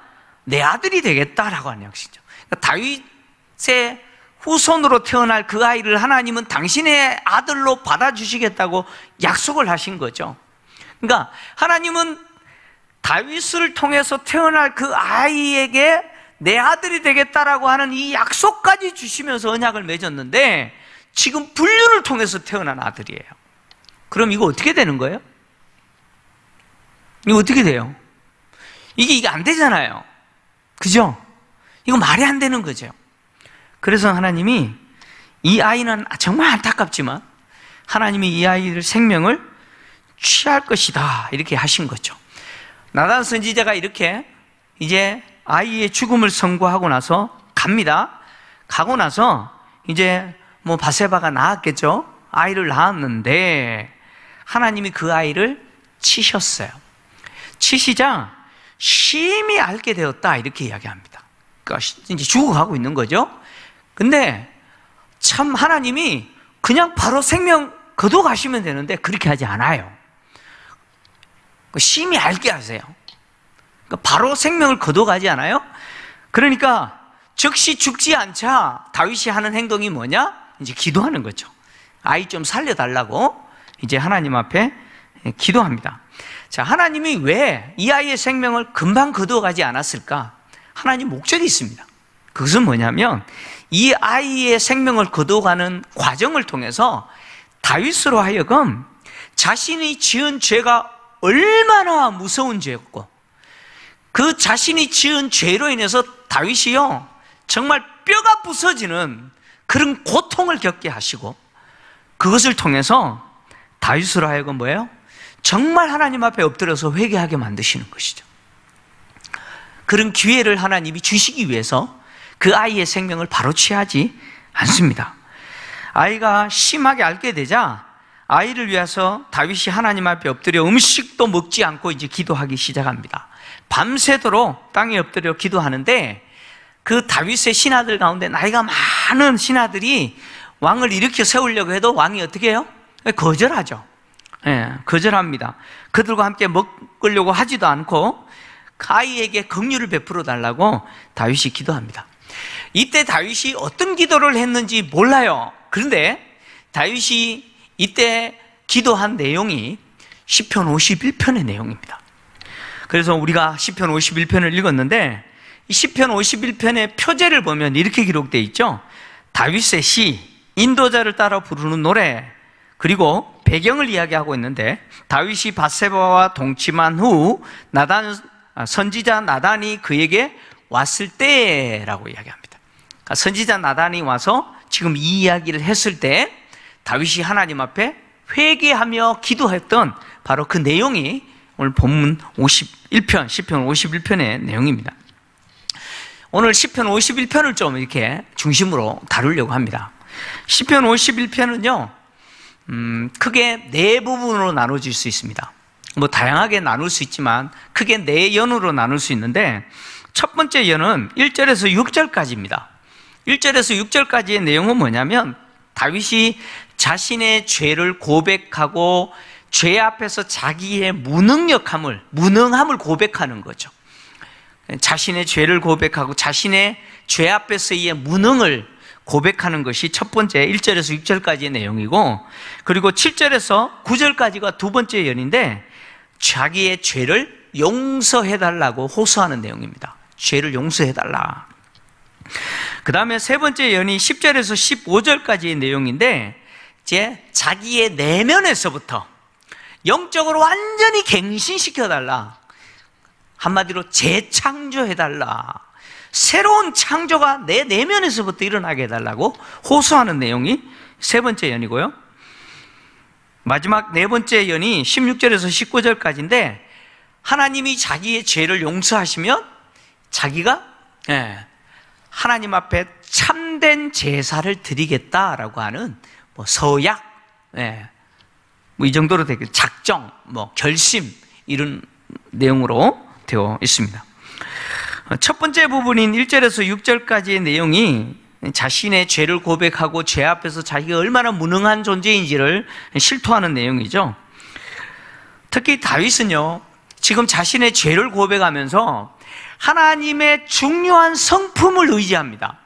Speaker 3: 내 아들이 되겠다라고 하는 약속이죠. 그러니까 다윗의 후손으로 태어날 그 아이를 하나님은 당신의 아들로 받아주시겠다고 약속을 하신 거죠. 그러니까 하나님은 다윗을 통해서 태어날 그 아이에게 내 아들이 되겠다라고 하는 이 약속까지 주시면서 언약을 맺었는데 지금 분류를 통해서 태어난 아들이에요. 그럼 이거 어떻게 되는 거예요? 이거 어떻게 돼요? 이게 안 되잖아요. 그죠? 이거 말이 안 되는 거죠. 그래서 하나님이 이 아이는 정말 안타깝지만 하나님이 이 아이의 생명을 취할 것이다 이렇게 하신 거죠. 나단 선지자가 이렇게 이제 아이의 죽음을 선고하고 나서 갑니다. 가고 나서 이제 뭐 바세바가 낳았겠죠. 아이를 낳았는데 하나님이 그 아이를 치셨어요. 치시자 심히 앓게 되었다 이렇게 이야기합니다. 그러니까 이제 죽어가고 있는 거죠. 근데 참 하나님이 그냥 바로 생명 거둬가시면 되는데 그렇게 하지 않아요. 심히 앓게 하세요. 그러니까 바로 생명을 거둬가지 않아요? 그러니까 즉시 죽지 않자 다윗이 하는 행동이 뭐냐? 이제 기도하는 거죠. 아이 좀 살려달라고 이제 하나님 앞에 기도합니다. 자, 하나님이 왜 이 아이의 생명을 금방 거둬가지 않았을까? 하나님 목적이 있습니다. 그것은 뭐냐면 이 아이의 생명을 거둬가는 과정을 통해서 다윗으로 하여금 자신이 지은 죄가 얼마나 무서운 죄였고 그 자신이 지은 죄로 인해서 다윗이요 정말 뼈가 부서지는 그런 고통을 겪게 하시고 그것을 통해서 다윗으로 하여금 뭐예요? 정말 하나님 앞에 엎드려서 회개하게 만드시는 것이죠. 그런 기회를 하나님이 주시기 위해서 그 아이의 생명을 바로 취하지 않습니다. 아이가 심하게 앓게 되자 아이를 위해서 다윗이 하나님 앞에 엎드려 음식도 먹지 않고 이제 기도하기 시작합니다. 밤새도록 땅에 엎드려 기도하는데 그 다윗의 신하들 가운데 나이가 많은 신하들이 왕을 일으켜 세우려고 해도 왕이 어떻게 해요? 거절하죠. 거절합니다. 그들과 함께 먹으려고 하지도 않고 아이에게 긍휼을 베풀어 달라고 다윗이 기도합니다. 이때 다윗이 어떤 기도를 했는지 몰라요. 그런데 다윗이 이때 기도한 내용이 시편 51편의 내용입니다. 그래서 우리가 시편 51편을 읽었는데 이 시편 51편의 표제를 보면 이렇게 기록되어 있죠. 다윗의 시, 인도자를 따라 부르는 노래, 그리고 배경을 이야기하고 있는데 다윗이 밧세바와 동침한 후 선지자 나단이 그에게 왔을 때라고 이야기합니다. 그러니까 선지자 나단이 와서 지금 이 이야기를 했을 때 다윗이 하나님 앞에 회개하며 기도했던 바로 그 내용이 오늘 본문 51편, 시편 51편의 내용입니다. 오늘 시편 51편을 좀 이렇게 중심으로 다루려고 합니다. 시편 51편은요, 크게 네 부분으로 나눠질 수 있습니다. 뭐 다양하게 나눌 수 있지만 크게 네 연으로 나눌 수 있는데 첫 번째 연은 1절에서 6절까지입니다. 1절에서 6절까지의 내용은 뭐냐면 다윗이 자신의 죄를 고백하고 죄 앞에서 자기의 무능함을 고백하는 거죠. 자신의 죄를 고백하고 자신의 죄 앞에서의 무능을 고백하는 것이 첫 번째 1절에서 6절까지의 내용이고, 그리고 7절에서 9절까지가 두 번째 연인데 자기의 죄를 용서해달라고 호소하는 내용입니다. 죄를 용서해달라. 그 다음에 세 번째 연이 10절에서 15절까지의 내용인데 이제 자기의 내면에서부터 영적으로 완전히 갱신시켜달라. 한마디로 재창조해달라. 새로운 창조가 내 내면에서부터 일어나게 해달라고 호소하는 내용이 세 번째 연이고요. 마지막 네 번째 연이 16절에서 19절까지인데, 하나님이 자기의 죄를 용서하시면 자기가 하나님 앞에 참된 제사를 드리겠다라고 하는 서약, 이 정도로 되게 작정, 결심, 이런 내용으로 되어 있습니다. 첫 번째 부분인 1절에서 6절까지의 내용이 자신의 죄를 고백하고 죄 앞에서 자기가 얼마나 무능한 존재인지를 실토하는 내용이죠. 특히 다윗은요, 지금 자신의 죄를 고백하면서 하나님의 중요한 성품을 의지합니다.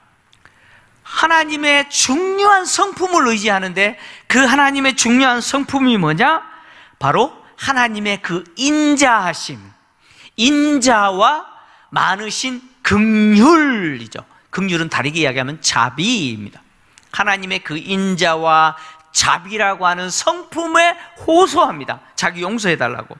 Speaker 3: 하나님의 중요한 성품을 의지하는데, 그 하나님의 중요한 성품이 뭐냐? 바로 하나님의 그 인자하심, 인자와 많으신 긍휼이죠. 긍휼은 다르게 이야기하면 자비입니다. 하나님의 그 인자와 자비라고 하는 성품에 호소합니다. 자기 용서해달라고.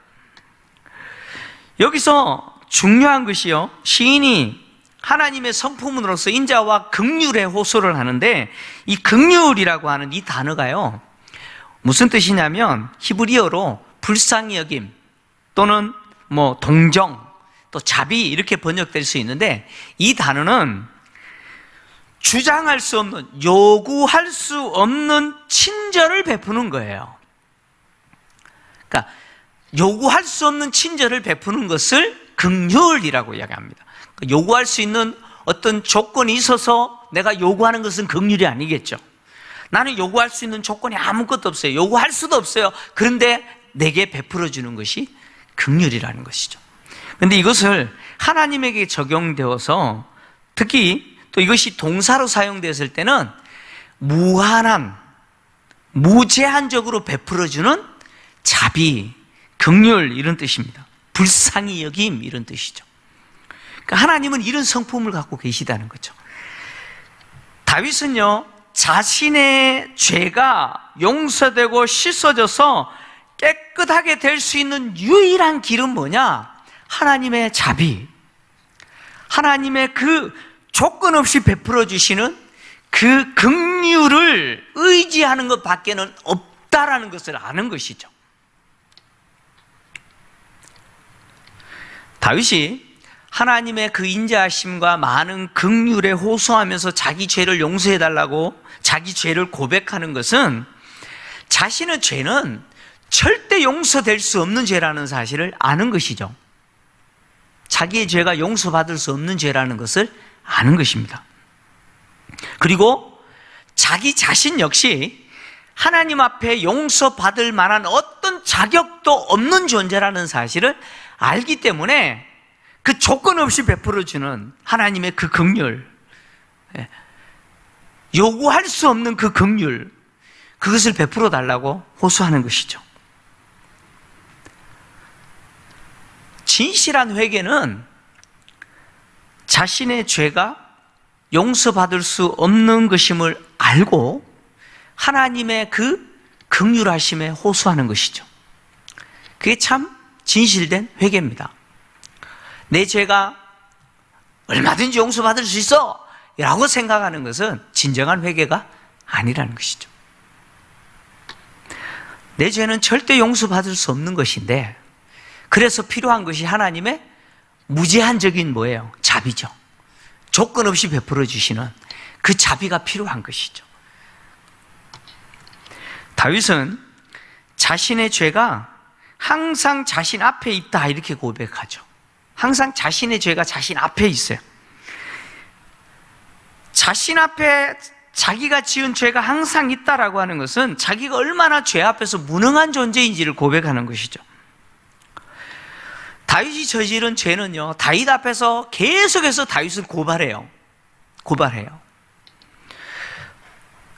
Speaker 3: 여기서 중요한 것이요, 시인이 하나님의 성품으로서 인자와 긍휼에 호소를 하는데, 이 긍휼이라고 하는 이 단어가요, 무슨 뜻이냐면 히브리어로 불쌍히 여김 또는 동정, 또 자비, 이렇게 번역될 수 있는데, 이 단어는 주장할 수 없는, 요구할 수 없는 친절을 베푸는 거예요. 그러니까 요구할 수 없는 친절을 베푸는 것을 긍휼이라고 이야기합니다. 요구할 수 있는 어떤 조건이 있어서 내가 요구하는 것은 긍휼이 아니겠죠. 나는 요구할 수 있는 조건이 아무것도 없어요. 요구할 수도 없어요. 그런데 내게 베풀어 주는 것이 긍휼이라는 것이죠. 그런데 이것을 하나님에게 적용되어서, 특히 또 이것이 동사로 사용되었을 때는 무한한, 무제한적으로 베풀어주는 자비, 긍휼, 이런 뜻입니다. 불쌍히 여김, 이런 뜻이죠. 그러니까 하나님은 이런 성품을 갖고 계시다는 거죠. 다윗은요, 자신의 죄가 용서되고 씻어져서 깨끗하게 될 수 있는 유일한 길은 뭐냐? 하나님의 자비, 하나님의 그 조건 없이 베풀어 주시는 그 긍휼을 의지하는 것 밖에는 없다라는 것을 아는 것이죠. 다윗이 하나님의 그 인자하심과 많은 긍휼에 호소하면서 자기 죄를 용서해달라고 자기 죄를 고백하는 것은, 자신의 죄는 절대 용서될 수 없는 죄라는 사실을 아는 것이죠. 자기의 죄가 용서받을 수 없는 죄라는 것을 아는 것입니다. 그리고 자기 자신 역시 하나님 앞에 용서받을 만한 어떤 자격도 없는 존재라는 사실을 알기 때문에 그 조건 없이 베풀어주는 하나님의 그 긍휼, 요구할 수 없는 그 긍휼, 그것을 베풀어 달라고 호소하는 것이죠. 진실한 회개는 자신의 죄가 용서받을 수 없는 것임을 알고 하나님의 그 긍휼하심에 호소하는 것이죠. 그게 참 진실된 회개입니다. 내 죄가 얼마든지 용서받을 수 있어 라고 생각하는 것은 진정한 회개가 아니라는 것이죠. 내 죄는 절대 용서받을 수 없는 것인데, 그래서 필요한 것이 하나님의 무제한적인 뭐예요? 자비죠. 조건 없이 베풀어 주시는 그 자비가 필요한 것이죠. 다윗은 자신의 죄가 항상 자신 앞에 있다, 이렇게 고백하죠. 항상 자신의 죄가 자신 앞에 있어요. 자신 앞에 자기가 지은 죄가 항상 있다라고 하는 것은 자기가 얼마나 죄 앞에서 무능한 존재인지를 고백하는 것이죠. 다윗이 저지른 죄는요, 다윗 앞에서 계속해서 다윗을 고발해요.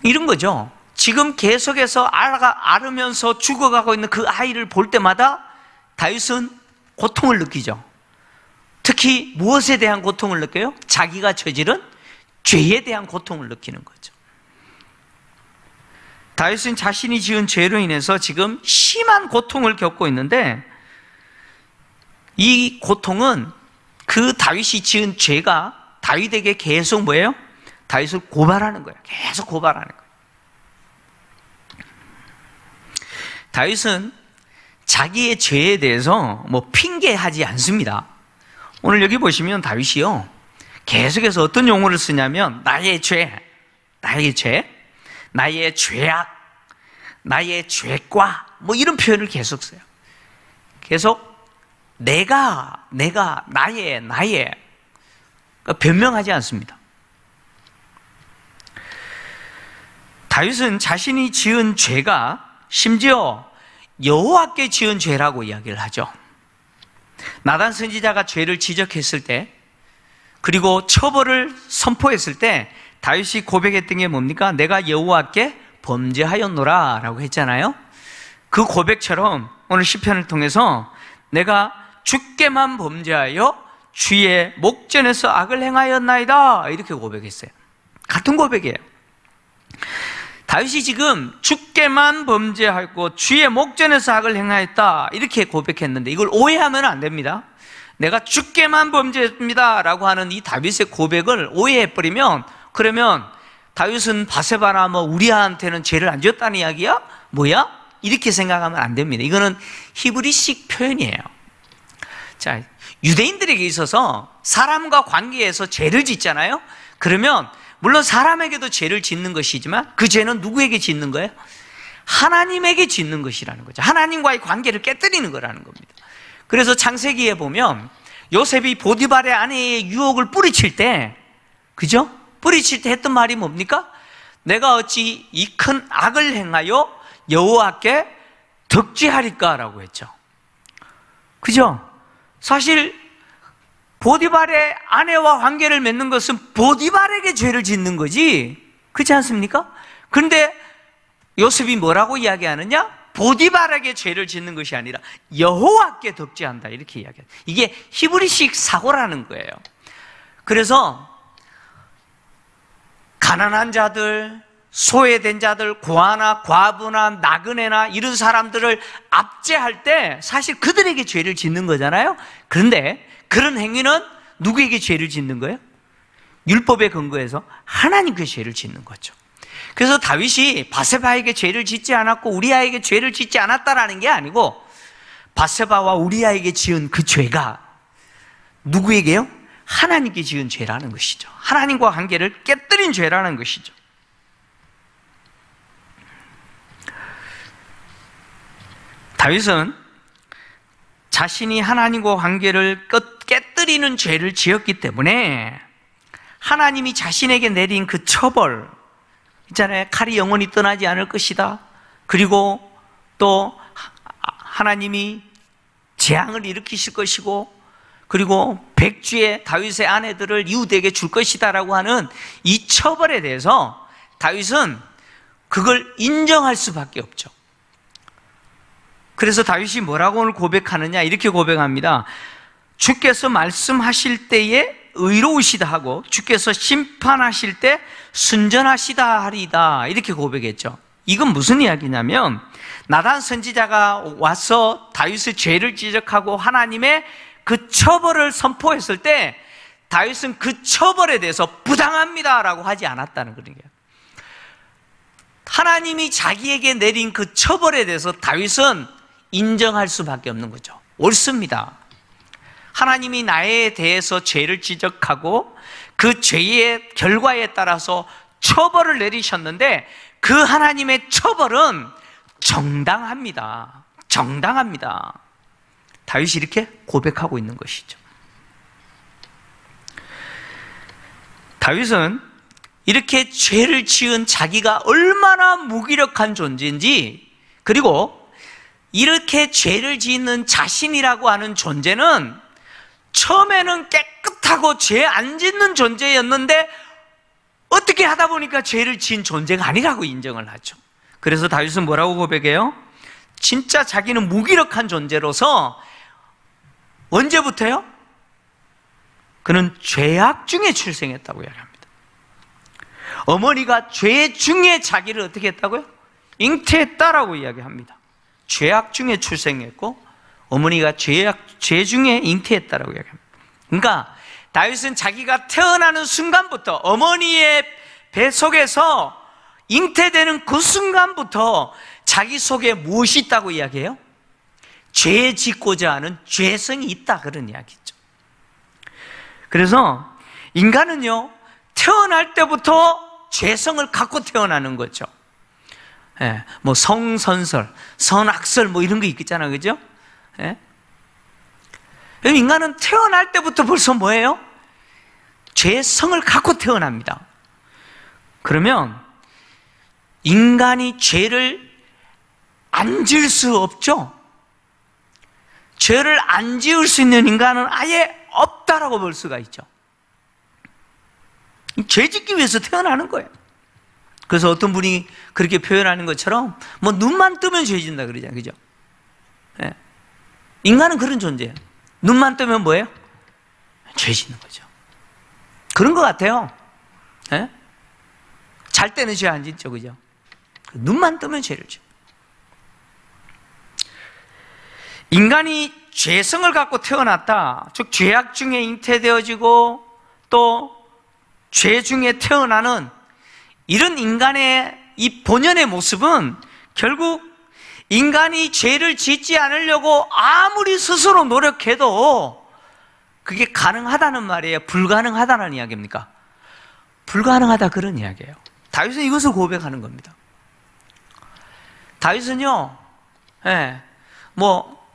Speaker 3: 이런 거죠. 지금 계속해서 앓으면서 죽어가고 있는 그 아이를 볼 때마다 다윗은 고통을 느끼죠. 특히 무엇에 대한 고통을 느껴요? 자기가 저지른 죄에 대한 고통을 느끼는 거죠. 다윗은 자신이 지은 죄로 인해서 지금 심한 고통을 겪고 있는데, 이 고통은 그 다윗이 지은 죄가 다윗에게 계속 뭐예요? 다윗을 고발하는 거예요. 계속 고발하는 거예요. 다윗은 자기의 죄에 대해서 뭐 핑계하지 않습니다. 오늘 여기 보시면 다윗이요, 계속해서 어떤 용어를 쓰냐면 나의 죄, 나의 죄, 나의 죄악, 나의 죄과 뭐 이런 표현을 계속 써요. 계속 내가 나의 그러니까 변명하지 않습니다. 다윗은 자신이 지은 죄가 심지어 여호와께 지은 죄라고 이야기를 하죠. 나단 선지자가 죄를 지적했을 때, 그리고 처벌을 선포했을 때 다윗이 고백했던 게 뭡니까? 내가 여호와께 범죄하였노라 라고 했잖아요. 그 고백처럼 오늘 시편을 통해서 내가 주께만 범죄하여 주의 목전에서 악을 행하였나이다 이렇게 고백했어요. 같은 고백이에요. 다윗이 지금 주께만 범죄하였고 주의 목전에서 악을 행하였다 이렇게 고백했는데, 이걸 오해하면 안 됩니다. 내가 주께만 범죄했습니다 라고 하는 이 다윗의 고백을 오해해버리면, 그러면 다윗은 바세바나 뭐 우리아한테는 죄를 안 지었다는 이야기야? 뭐야? 이렇게 생각하면 안 됩니다. 이거는 히브리식 표현이에요. 자, 유대인들에게 있어서 사람과 관계에서 죄를 짓잖아요. 그러면 물론 사람에게도 죄를 짓는 것이지만 그 죄는 누구에게 짓는 거예요? 하나님에게 짓는 것이라는 거죠. 하나님과의 관계를 깨뜨리는 거라는 겁니다. 그래서 창세기에 보면 요셉이 보디발의 아내의 유혹을 뿌리칠 때, 그죠? 뿌리칠 때 했던 말이 뭡니까? 내가 어찌 이 큰 악을 행하여 여호와께 덕지하리까라고 했죠. 그죠? 사실 보디발의 아내와 관계를 맺는 것은 보디발에게 죄를 짓는 거지, 그렇지 않습니까? 그런데 요셉이 뭐라고 이야기하느냐? 보디발에게 죄를 짓는 것이 아니라 여호와께 덕지한다 이렇게 이야기해요. 이게 히브리식 사고라는 거예요. 그래서 가난한 자들, 소외된 자들, 고아나 과부나 나그네나 이런 사람들을 압제할 때 사실 그들에게 죄를 짓는 거잖아요. 그런데 그런 행위는 누구에게 죄를 짓는 거예요? 율법에 근거해서 하나님께 죄를 짓는 거죠. 그래서 다윗이 바세바에게 죄를 짓지 않았고 우리아에게 죄를 짓지 않았다라는 게 아니고, 바세바와 우리아에게 지은 그 죄가 누구에게요? 하나님께 지은 죄라는 것이죠. 하나님과 관계를 깨뜨린 죄라는 것이죠. 다윗은 자신이 하나님과 관계를 깨뜨리는 죄를 지었기 때문에 하나님이 자신에게 내린 그 처벌 있잖아요. 칼이 영원히 떠나지 않을 것이다. 그리고 또 하나님이 재앙을 일으키실 것이고, 그리고 백주의 다윗의 아내들을 이웃에게 줄 것이다 라고 하는 이 처벌에 대해서 다윗은 그걸 인정할 수밖에 없죠. 그래서 다윗이 뭐라고 오늘 고백하느냐, 이렇게 고백합니다. 주께서 말씀하실 때에 의로우시다 하고 주께서 심판하실 때 순전하시다 하리다 이렇게 고백했죠. 이건 무슨 이야기냐면, 나단 선지자가 와서 다윗의 죄를 지적하고 하나님의 그 처벌을 선포했을 때 다윗은 그 처벌에 대해서 부당합니다 라고 하지 않았다는 거예요. 하나님이 자기에게 내린 그 처벌에 대해서 다윗은 인정할 수밖에 없는 거죠. 옳습니다. 하나님이 나에 대해서 죄를 지적하고 그 죄의 결과에 따라서 처벌을 내리셨는데 그 하나님의 처벌은 정당합니다. 정당합니다. 다윗이 이렇게 고백하고 있는 것이죠. 다윗은 이렇게 죄를 지은 자기가 얼마나 무기력한 존재인지, 그리고 이렇게 죄를 짓는 자신이라고 하는 존재는 처음에는 깨끗하고 죄 안 짓는 존재였는데 어떻게 하다 보니까 죄를 지은 존재가 아니라고 인정을 하죠. 그래서 다윗은 뭐라고 고백해요? 진짜 자기는 무기력한 존재로서 언제부터요? 그는 죄악 중에 출생했다고 이야기합니다. 어머니가 죄 중에 자기를 어떻게 했다고요? 잉태했다라고 이야기합니다. 죄악 중에 출생했고 어머니가 죄 중에 잉태했다라고 이야기합니다. 그러니까 다윗은 자기가 태어나는 순간부터 어머니의 배 속에서 잉태되는 그 순간부터 자기 속에 무엇이 있다고 이야기해요? 죄 짓고자 하는 죄성이 있다, 그런 이야기죠. 그래서 인간은요, 태어날 때부터 죄성을 갖고 태어나는 거죠. 예, 뭐 성선설, 선악설 뭐 이런 거 있겠잖아요, 그죠? 예? 인간은 태어날 때부터 벌써 뭐예요? 죄성을 갖고 태어납니다. 그러면 인간이 죄를 안 지을 수 없죠? 죄를 안 지을 수 있는 인간은 아예 없다라고 볼 수가 있죠. 죄 짓기 위해서 태어나는 거예요. 그래서 어떤 분이 그렇게 표현하는 것처럼 뭐 눈만 뜨면 죄 짓는다 그러잖아요, 그죠? 예. 인간은 그런 존재예요. 눈만 뜨면 뭐예요? 죄 짓는 거죠. 그런 것 같아요. 예? 잘 때는 죄 안 짓죠, 그죠? 눈만 뜨면 죄를 지어. 인간이 죄성을 갖고 태어났다, 즉 죄악 중에 잉태되어지고 또 죄 중에 태어나는 이런 인간의 이 본연의 모습은 결국 인간이 죄를 짓지 않으려고 아무리 스스로 노력해도 그게 가능하다는 말이에요? 불가능하다는 이야기입니까? 불가능하다, 그런 이야기예요. 다윗은 이것을 고백하는 겁니다. 다윗은요, 예, 뭐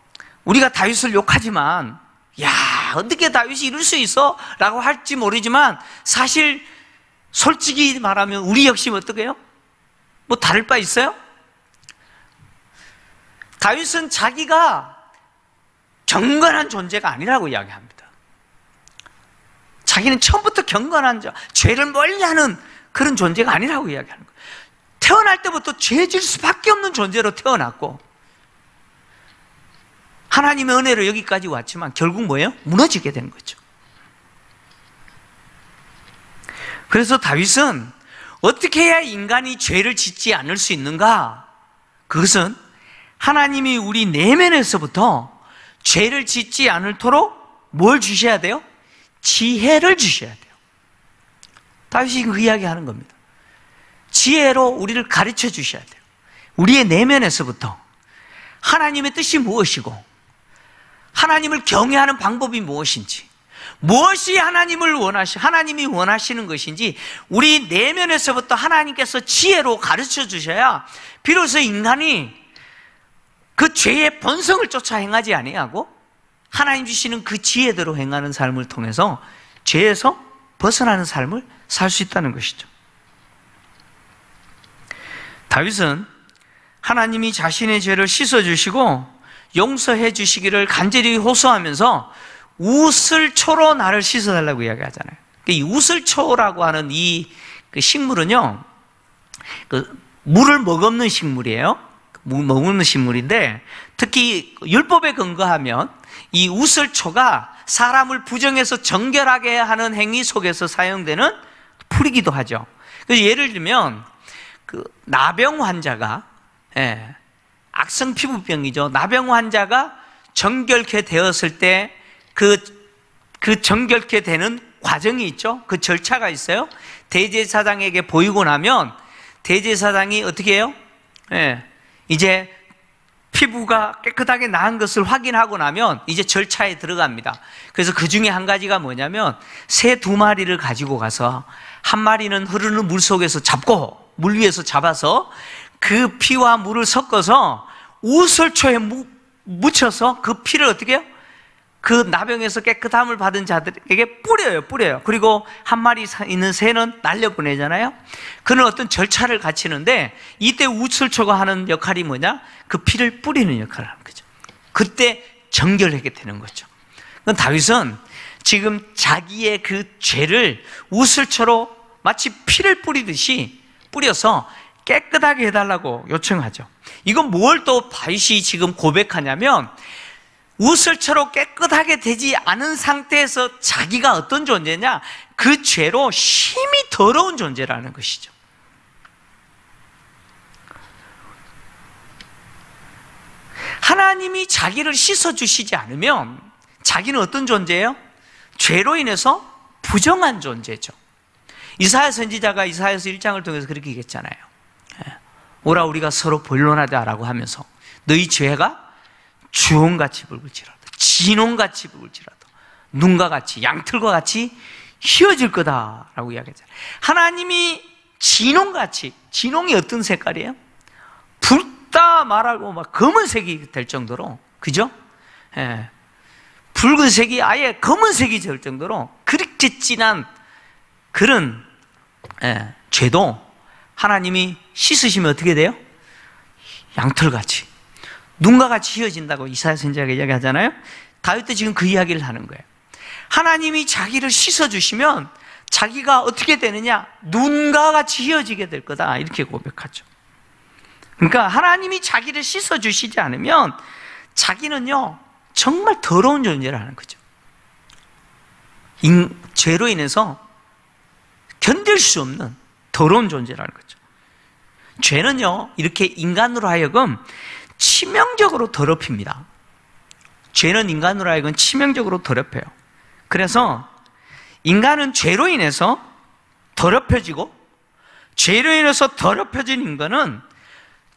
Speaker 3: 우리가 다윗을 욕하지만, 야, 어떻게 다윗이 이럴 수 있어? 라고 할지 모르지만 사실 솔직히 말하면 우리 역시 어떻게 해요? 뭐 다를 바 있어요? 다윗은 자기가 경건한 존재가 아니라고 이야기합니다. 자기는 처음부터 경건한 죄를 멀리하는 그런 존재가 아니라고 이야기하는 거예요. 태어날 때부터 죄질 수밖에 없는 존재로 태어났고 하나님의 은혜로 여기까지 왔지만 결국 뭐예요? 무너지게 된 거죠. 그래서 다윗은 어떻게 해야 인간이 죄를 짓지 않을 수 있는가? 그것은 하나님이 우리 내면에서부터 죄를 짓지 않도록 뭘 주셔야 돼요? 지혜를 주셔야 돼요. 다윗이 그 이야기 하는 겁니다. 지혜로 우리를 가르쳐 주셔야 돼요. 우리의 내면에서부터 하나님의 뜻이 무엇이고 하나님을 경외하는 방법이 무엇인지, 무엇이 하나님이 원하시는 것인지 우리 내면에서부터 하나님께서 지혜로 가르쳐 주셔야 비로소 인간이 그 죄의 본성을 쫓아 행하지 아니하고 하나님 주시는 그 지혜대로 행하는 삶을 통해서 죄에서 벗어나는 삶을 살 수 있다는 것이죠. 다윗은 하나님이 자신의 죄를 씻어주시고 용서해 주시기를 간절히 호소하면서 우슬초로 나를 씻어달라고 이야기하잖아요. 이 우슬초라고 하는 이 식물은요, 물을 머금는 식물이에요. 머금는 식물인데 특히 율법에 근거하면 이 우슬초가 사람을 부정해서 정결하게 하는 행위 속에서 사용되는 풀이기도 하죠. 그래서 예를 들면 나병 환자가, 악성 피부병이죠. 나병 환자가 정결케 되었을 때 그 정결케 되는 과정이 있죠. 그 절차가 있어요. 대제사장에게 보이고 나면 대제사장이 어떻게 해요? 이제 피부가 깨끗하게 나은 것을 확인하고 나면 이제 절차에 들어갑니다. 그래서 그 중에 한 가지가 뭐냐면 새 2마리를 가지고 가서 한 마리는 흐르는 물 속에서 잡고 물 위에서 잡아서 그 피와 물을 섞어서 우슬초에 묻혀서 그 피를 어떻게 해요? 그 나병에서 깨끗함을 받은 자들에게 뿌려요. 그리고 한 마리 있는 새는 날려보내잖아요. 그는 어떤 절차를 갖추는데 이때 우슬초가 하는 역할이 뭐냐? 그 피를 뿌리는 역할을 하는 거죠. 그때 정결하게 되는 거죠. 다윗은 지금 자기의 그 죄를 우슬초로 마치 피를 뿌리듯이 뿌려서 깨끗하게 해달라고 요청하죠. 이건 뭘 또 다윗이 지금 고백하냐면 우슬처럼 깨끗하게 되지 않은 상태에서 자기가 어떤 존재냐? 그 죄로 심히 더러운 존재라는 것이죠. 하나님이 자기를 씻어주시지 않으면 자기는 어떤 존재예요? 죄로 인해서 부정한 존재죠. 이사야 선지자가 이사야서 1장을 통해서 그렇게 얘기했잖아요. 오라 우리가 서로 본론하자라고 하면서 너희 죄가 주홍같이 붉을지라도 진홍같이 붉을지라도 눈과 같이 양털과 같이 휘어질 거다라고 이야기했잖아요. 하나님이 진홍같이, 진홍이 어떤 색깔이에요? 붉다 말하고 막 검은색이 될 정도로, 그죠? 예. 붉은색이 아예 검은색이 될 정도로 그렇게 진한 그런 죄도 하나님이 씻으시면 어떻게 돼요? 양털같이, 눈과 같이 휘어진다고 이사야 선지자가 이야기하잖아요. 다윗도 지금 그 이야기를 하는 거예요. 하나님이 자기를 씻어주시면 자기가 어떻게 되느냐? 눈과 같이 휘어지게 될 거다, 이렇게 고백하죠. 그러니까 하나님이 자기를 씻어주시지 않으면 자기는요 정말 더러운 존재라는 거죠. 죄로 인해서 견딜 수 없는 더러운 존재라는 거죠. 죄는요 이렇게 인간으로 하여금 치명적으로 더럽힙니다. 죄는 인간으로 하여금 치명적으로 더럽혀요. 그래서 인간은 죄로 인해서 더럽혀지고, 죄로 인해서 더럽혀진 인간은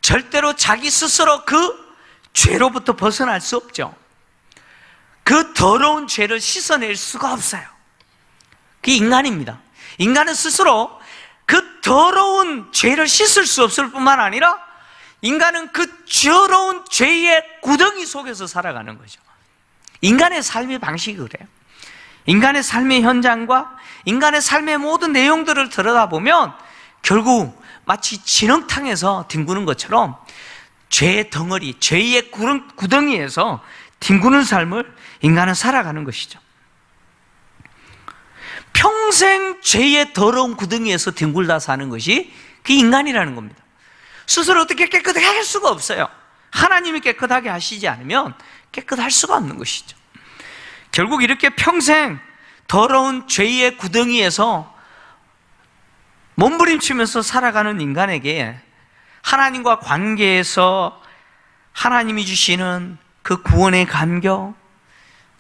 Speaker 3: 절대로 자기 스스로 그 죄로부터 벗어날 수 없죠. 그 더러운 죄를 씻어낼 수가 없어요. 그게 인간입니다. 인간은 스스로 그 더러운 죄를 씻을 수 없을 뿐만 아니라 인간은 그 더러운 죄의 구덩이 속에서 살아가는 거죠. 인간의 삶의 방식이 그래요. 인간의 삶의 현장과 인간의 삶의 모든 내용들을 들여다보면 결국 마치 진흙탕에서 뒹구는 것처럼 죄의 덩어리, 죄의 구덩이에서 뒹구는 삶을 인간은 살아가는 것이죠. 평생 죄의 더러운 구덩이에서 뒹굴다 사는 것이 그 인간이라는 겁니다. 스스로 어떻게 깨끗하게 할 수가 없어요. 하나님이 깨끗하게 하시지 않으면 깨끗할 수가 없는 것이죠. 결국 이렇게 평생 더러운 죄의 구덩이에서 몸부림치면서 살아가는 인간에게 하나님과 관계에서 하나님이 주시는 그 구원의 감격,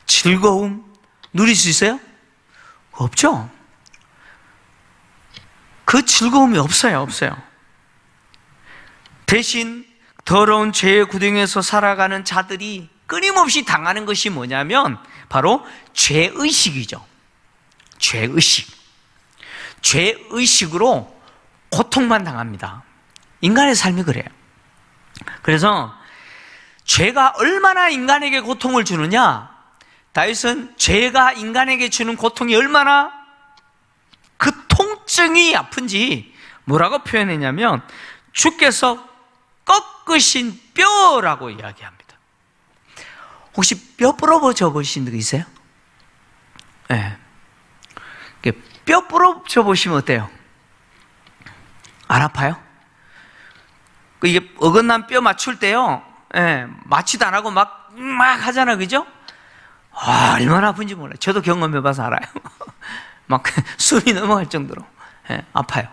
Speaker 3: 즐거움 누릴 수 있어요? 없죠. 그 즐거움이 없어요. 대신 더러운 죄의 구덩이에서 살아가는 자들이 끊임없이 당하는 것이 뭐냐면 바로 죄의식이죠. 죄의식으로 고통만 당합니다. 인간의 삶이 그래요. 그래서 죄가 얼마나 인간에게 고통을 주느냐, 다윗은 죄가 인간에게 주는 고통이 얼마나 그 통증이 아픈지 뭐라고 표현했냐면 주께서 꺾으신 뼈라고 이야기합니다. 혹시 뼈 부러져 보신 적 있어요? 네. 뼈 부러져 보시면 어때요? 안 아파요? 이게 어긋난 뼈 맞출 때요, 마취도 안 하고 막 하잖아, 그죠? 얼마나 아픈지 몰라요. 저도 경험해봐서 알아요. 막 숨이 넘어갈 정도로 아파요.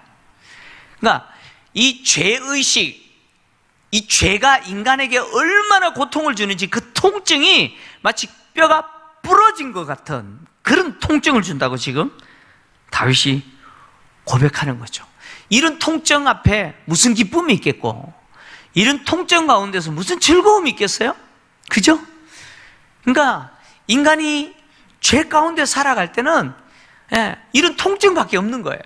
Speaker 3: 그러니까 이 죄의식, 이 죄가 인간에게 얼마나 고통을 주는지 그 통증이 마치 뼈가 부러진 것 같은 그런 통증을 준다고 지금 다윗이 고백하는 거죠. 이런 통증 앞에 무슨 기쁨이 있겠고, 이런 통증 가운데서 무슨 즐거움이 있겠어요? 그죠? 그러니까 인간이 죄 가운데 살아갈 때는 이런 통증밖에 없는 거예요.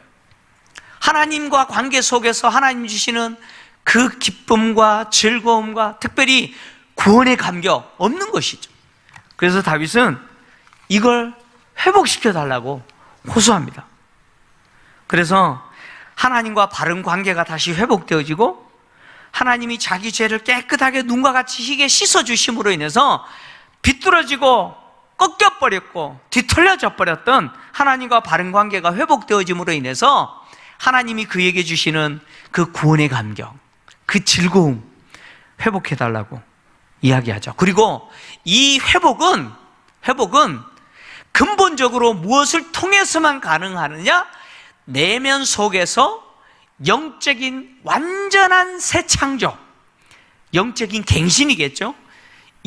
Speaker 3: 하나님과 관계 속에서 하나님 주시는 그 기쁨과 즐거움과 특별히 구원의 감격 없는 것이죠. 그래서 다윗은 이걸 회복시켜 달라고 호소합니다. 그래서 하나님과 바른 관계가 다시 회복되어지고 하나님이 자기 죄를 깨끗하게 눈과 같이 희게 씻어주심으로 인해서 비뚤어지고 꺾여버렸고 뒤틀려져 버렸던 하나님과 바른 관계가 회복되어짐으로 인해서 하나님이 그에게 주시는 그 구원의 감격, 그 즐거움 회복해달라고 이야기하죠. 그리고 이 회복은 근본적으로 무엇을 통해서만 가능하느냐? 내면 속에서 영적인 완전한 새 창조, 영적인 갱신이겠죠.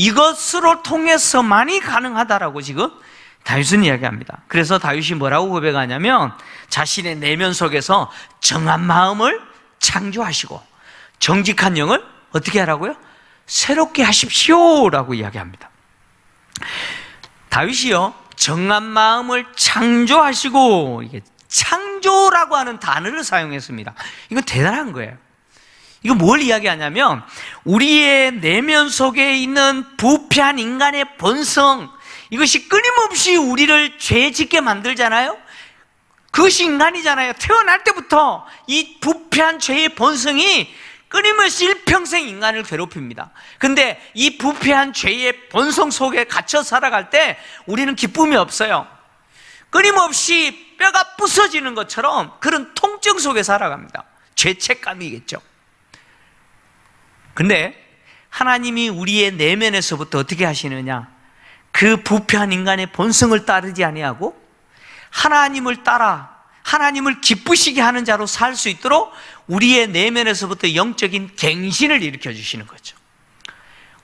Speaker 3: 이것으로 통해서만이 가능하다라고 지금 다윗은 이야기합니다. 그래서 다윗이 뭐라고 고백하냐면 자신의 내면 속에서 정한 마음을 창조하시고 정직한 영을 어떻게 하라고요? 새롭게 하십시오라고 이야기합니다. 다윗이요, 정한 마음을 창조하시고, 이게 창조라고 하는 단어를 사용했습니다. 이건 대단한 거예요. 이거 뭘 이야기하냐면 우리의 내면 속에 있는 부패한 인간의 본성, 이것이 끊임없이 우리를 죄 짓게 만들잖아요. 그것이 인간이잖아요. 태어날 때부터 이 부패한 죄의 본성이 끊임없이 일평생 인간을 괴롭힙니다. 근데 이 부패한 죄의 본성 속에 갇혀 살아갈 때 우리는 기쁨이 없어요. 끊임없이 뼈가 부서지는 것처럼 그런 통증 속에 살아갑니다. 죄책감이겠죠. 근데 하나님이 우리의 내면에서부터 어떻게 하시느냐? 그 부패한 인간의 본성을 따르지 아니하고 하나님을 따라 하나님을 기쁘시게 하는 자로 살 수 있도록 우리의 내면에서부터 영적인 갱신을 일으켜 주시는 거죠.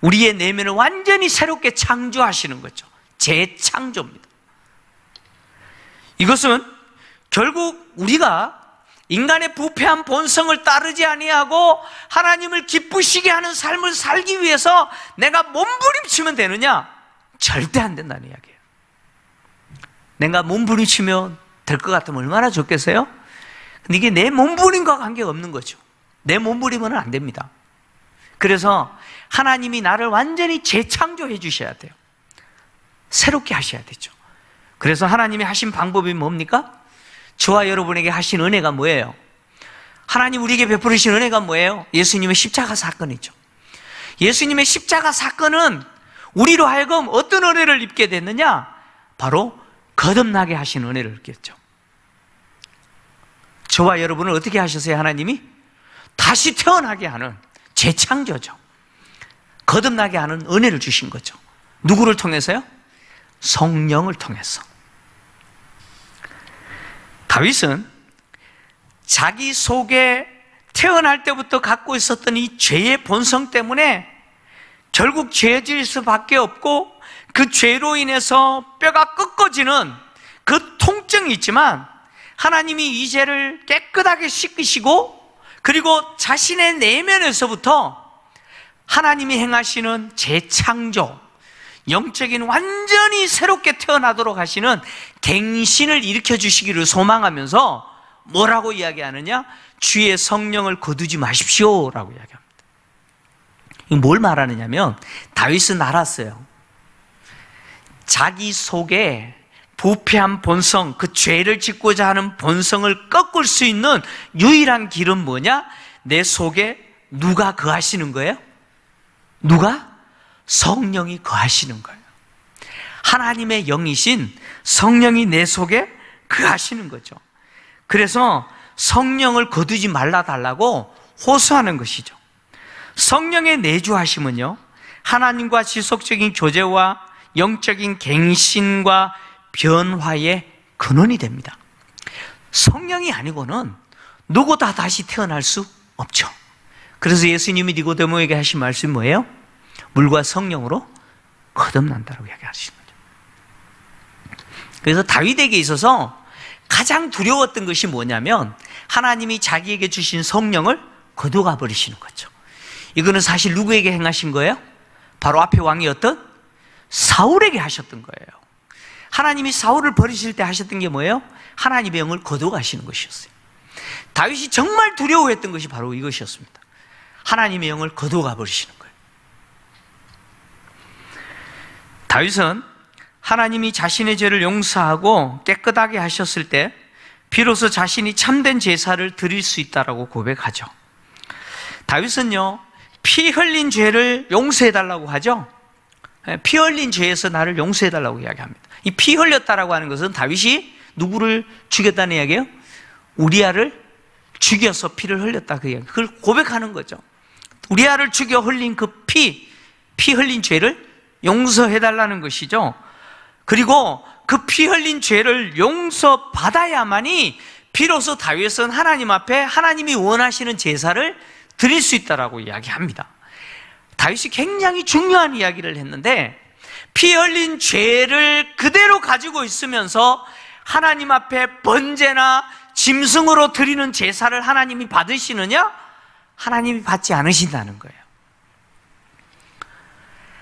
Speaker 3: 우리의 내면을 완전히 새롭게 창조하시는 거죠. 재창조입니다. 이것은 결국 우리가 인간의 부패한 본성을 따르지 아니하고 하나님을 기쁘시게 하는 삶을 살기 위해서 내가 몸부림치면 되느냐? 절대 안 된다는 이야기예요. 내가 몸부림치면 될 것 같으면 얼마나 좋겠어요? 근데 이게 내 몸부림과 관계가 없는 거죠. 내 몸부림은 안 됩니다. 그래서 하나님이 나를 완전히 재창조해 주셔야 돼요. 새롭게 하셔야 되죠. 그래서 하나님이 하신 방법이 뭡니까? 저와 여러분에게 하신 은혜가 뭐예요? 하나님 우리에게 베푸르신 은혜가 뭐예요? 예수님의 십자가 사건이죠. 예수님의 십자가 사건은 우리로 하여금 어떤 은혜를 입게 됐느냐? 바로 거듭나게 하신 은혜를 입겠죠. 저와 여러분을 어떻게 하셨어요? 하나님이 다시 태어나게 하는 재창조죠. 거듭나게 하는 은혜를 주신 거죠. 누구를 통해서요? 성령을 통해서. 다윗은 자기 속에 태어날 때부터 갖고 있었던 이 죄의 본성 때문에 결국 죄질 수밖에 없고 그 죄로 인해서 뼈가 꺾어지는 그 통증이 있지만 하나님이 이 죄를 깨끗하게 씻으시고 그리고 자신의 내면에서부터 하나님이 행하시는 재창조, 영적인 완전히 새롭게 태어나도록 하시는 갱신을 일으켜 주시기를 소망하면서 뭐라고 이야기하느냐? 주의 성령을 거두지 마십시오라고 이야기합니다. 뭘 말하느냐면 다윗은 알았어요. 자기 속에 부패한 본성, 그 죄를 짓고자 하는 본성을 꺾을 수 있는 유일한 길은 뭐냐? 내 속에 누가 거하시는 거예요? 누가? 성령이 거하시는 거예요. 하나님의 영이신 성령이 내 속에 거하시는 거죠. 그래서 성령을 거두지 말라 달라고 호소하는 것이죠. 성령의 내주하심은요, 하나님과 지속적인 교제와 영적인 갱신과 변화의 근원이 됩니다. 성령이 아니고는 누구 다 다시 태어날 수 없죠. 그래서 예수님이 니고데모에게 하신 말씀이 뭐예요? 물과 성령으로 거듭난다라고 이야기하시는 거죠. 그래서 다윗에게 있어서 가장 두려웠던 것이 뭐냐면 하나님이 자기에게 주신 성령을 거둬가 버리시는 거죠. 이거는 사실 누구에게 행하신 거예요? 바로 앞에 왕이었던 사울에게 하셨던 거예요. 하나님이 사울을 버리실 때 하셨던 게 뭐예요? 하나님의 영을 거둬가시는 것이었어요. 다윗이 정말 두려워했던 것이 바로 이것이었습니다. 하나님의 영을 거둬가 버리시는 거예요. 다윗은 하나님이 자신의 죄를 용서하고 깨끗하게 하셨을 때 비로소 자신이 참된 제사를 드릴 수 있다라고 고백하죠. 다윗은요, 피 흘린 죄를 용서해달라고 하죠. 피 흘린 죄에서 나를 용서해달라고 이야기합니다. 이 피 흘렸다라고 하는 것은 다윗이 누구를 죽였다는 이야기예요? 우리아를 죽여서 피를 흘렸다 그 이야기. 그걸 고백하는 거죠. 우리아를 죽여 흘린 그 피 흘린 죄를 용서해달라는 것이죠. 그리고 그 피 흘린 죄를 용서받아야만이 비로소 다윗은 하나님 앞에 하나님이 원하시는 제사를 드릴 수 있다라고 이야기합니다. 다윗이 굉장히 중요한 이야기를 했는데, 피 흘린 죄를 그대로 가지고 있으면서 하나님 앞에 번제나 짐승으로 드리는 제사를 하나님이 받으시느냐? 하나님이 받지 않으신다는 거예요.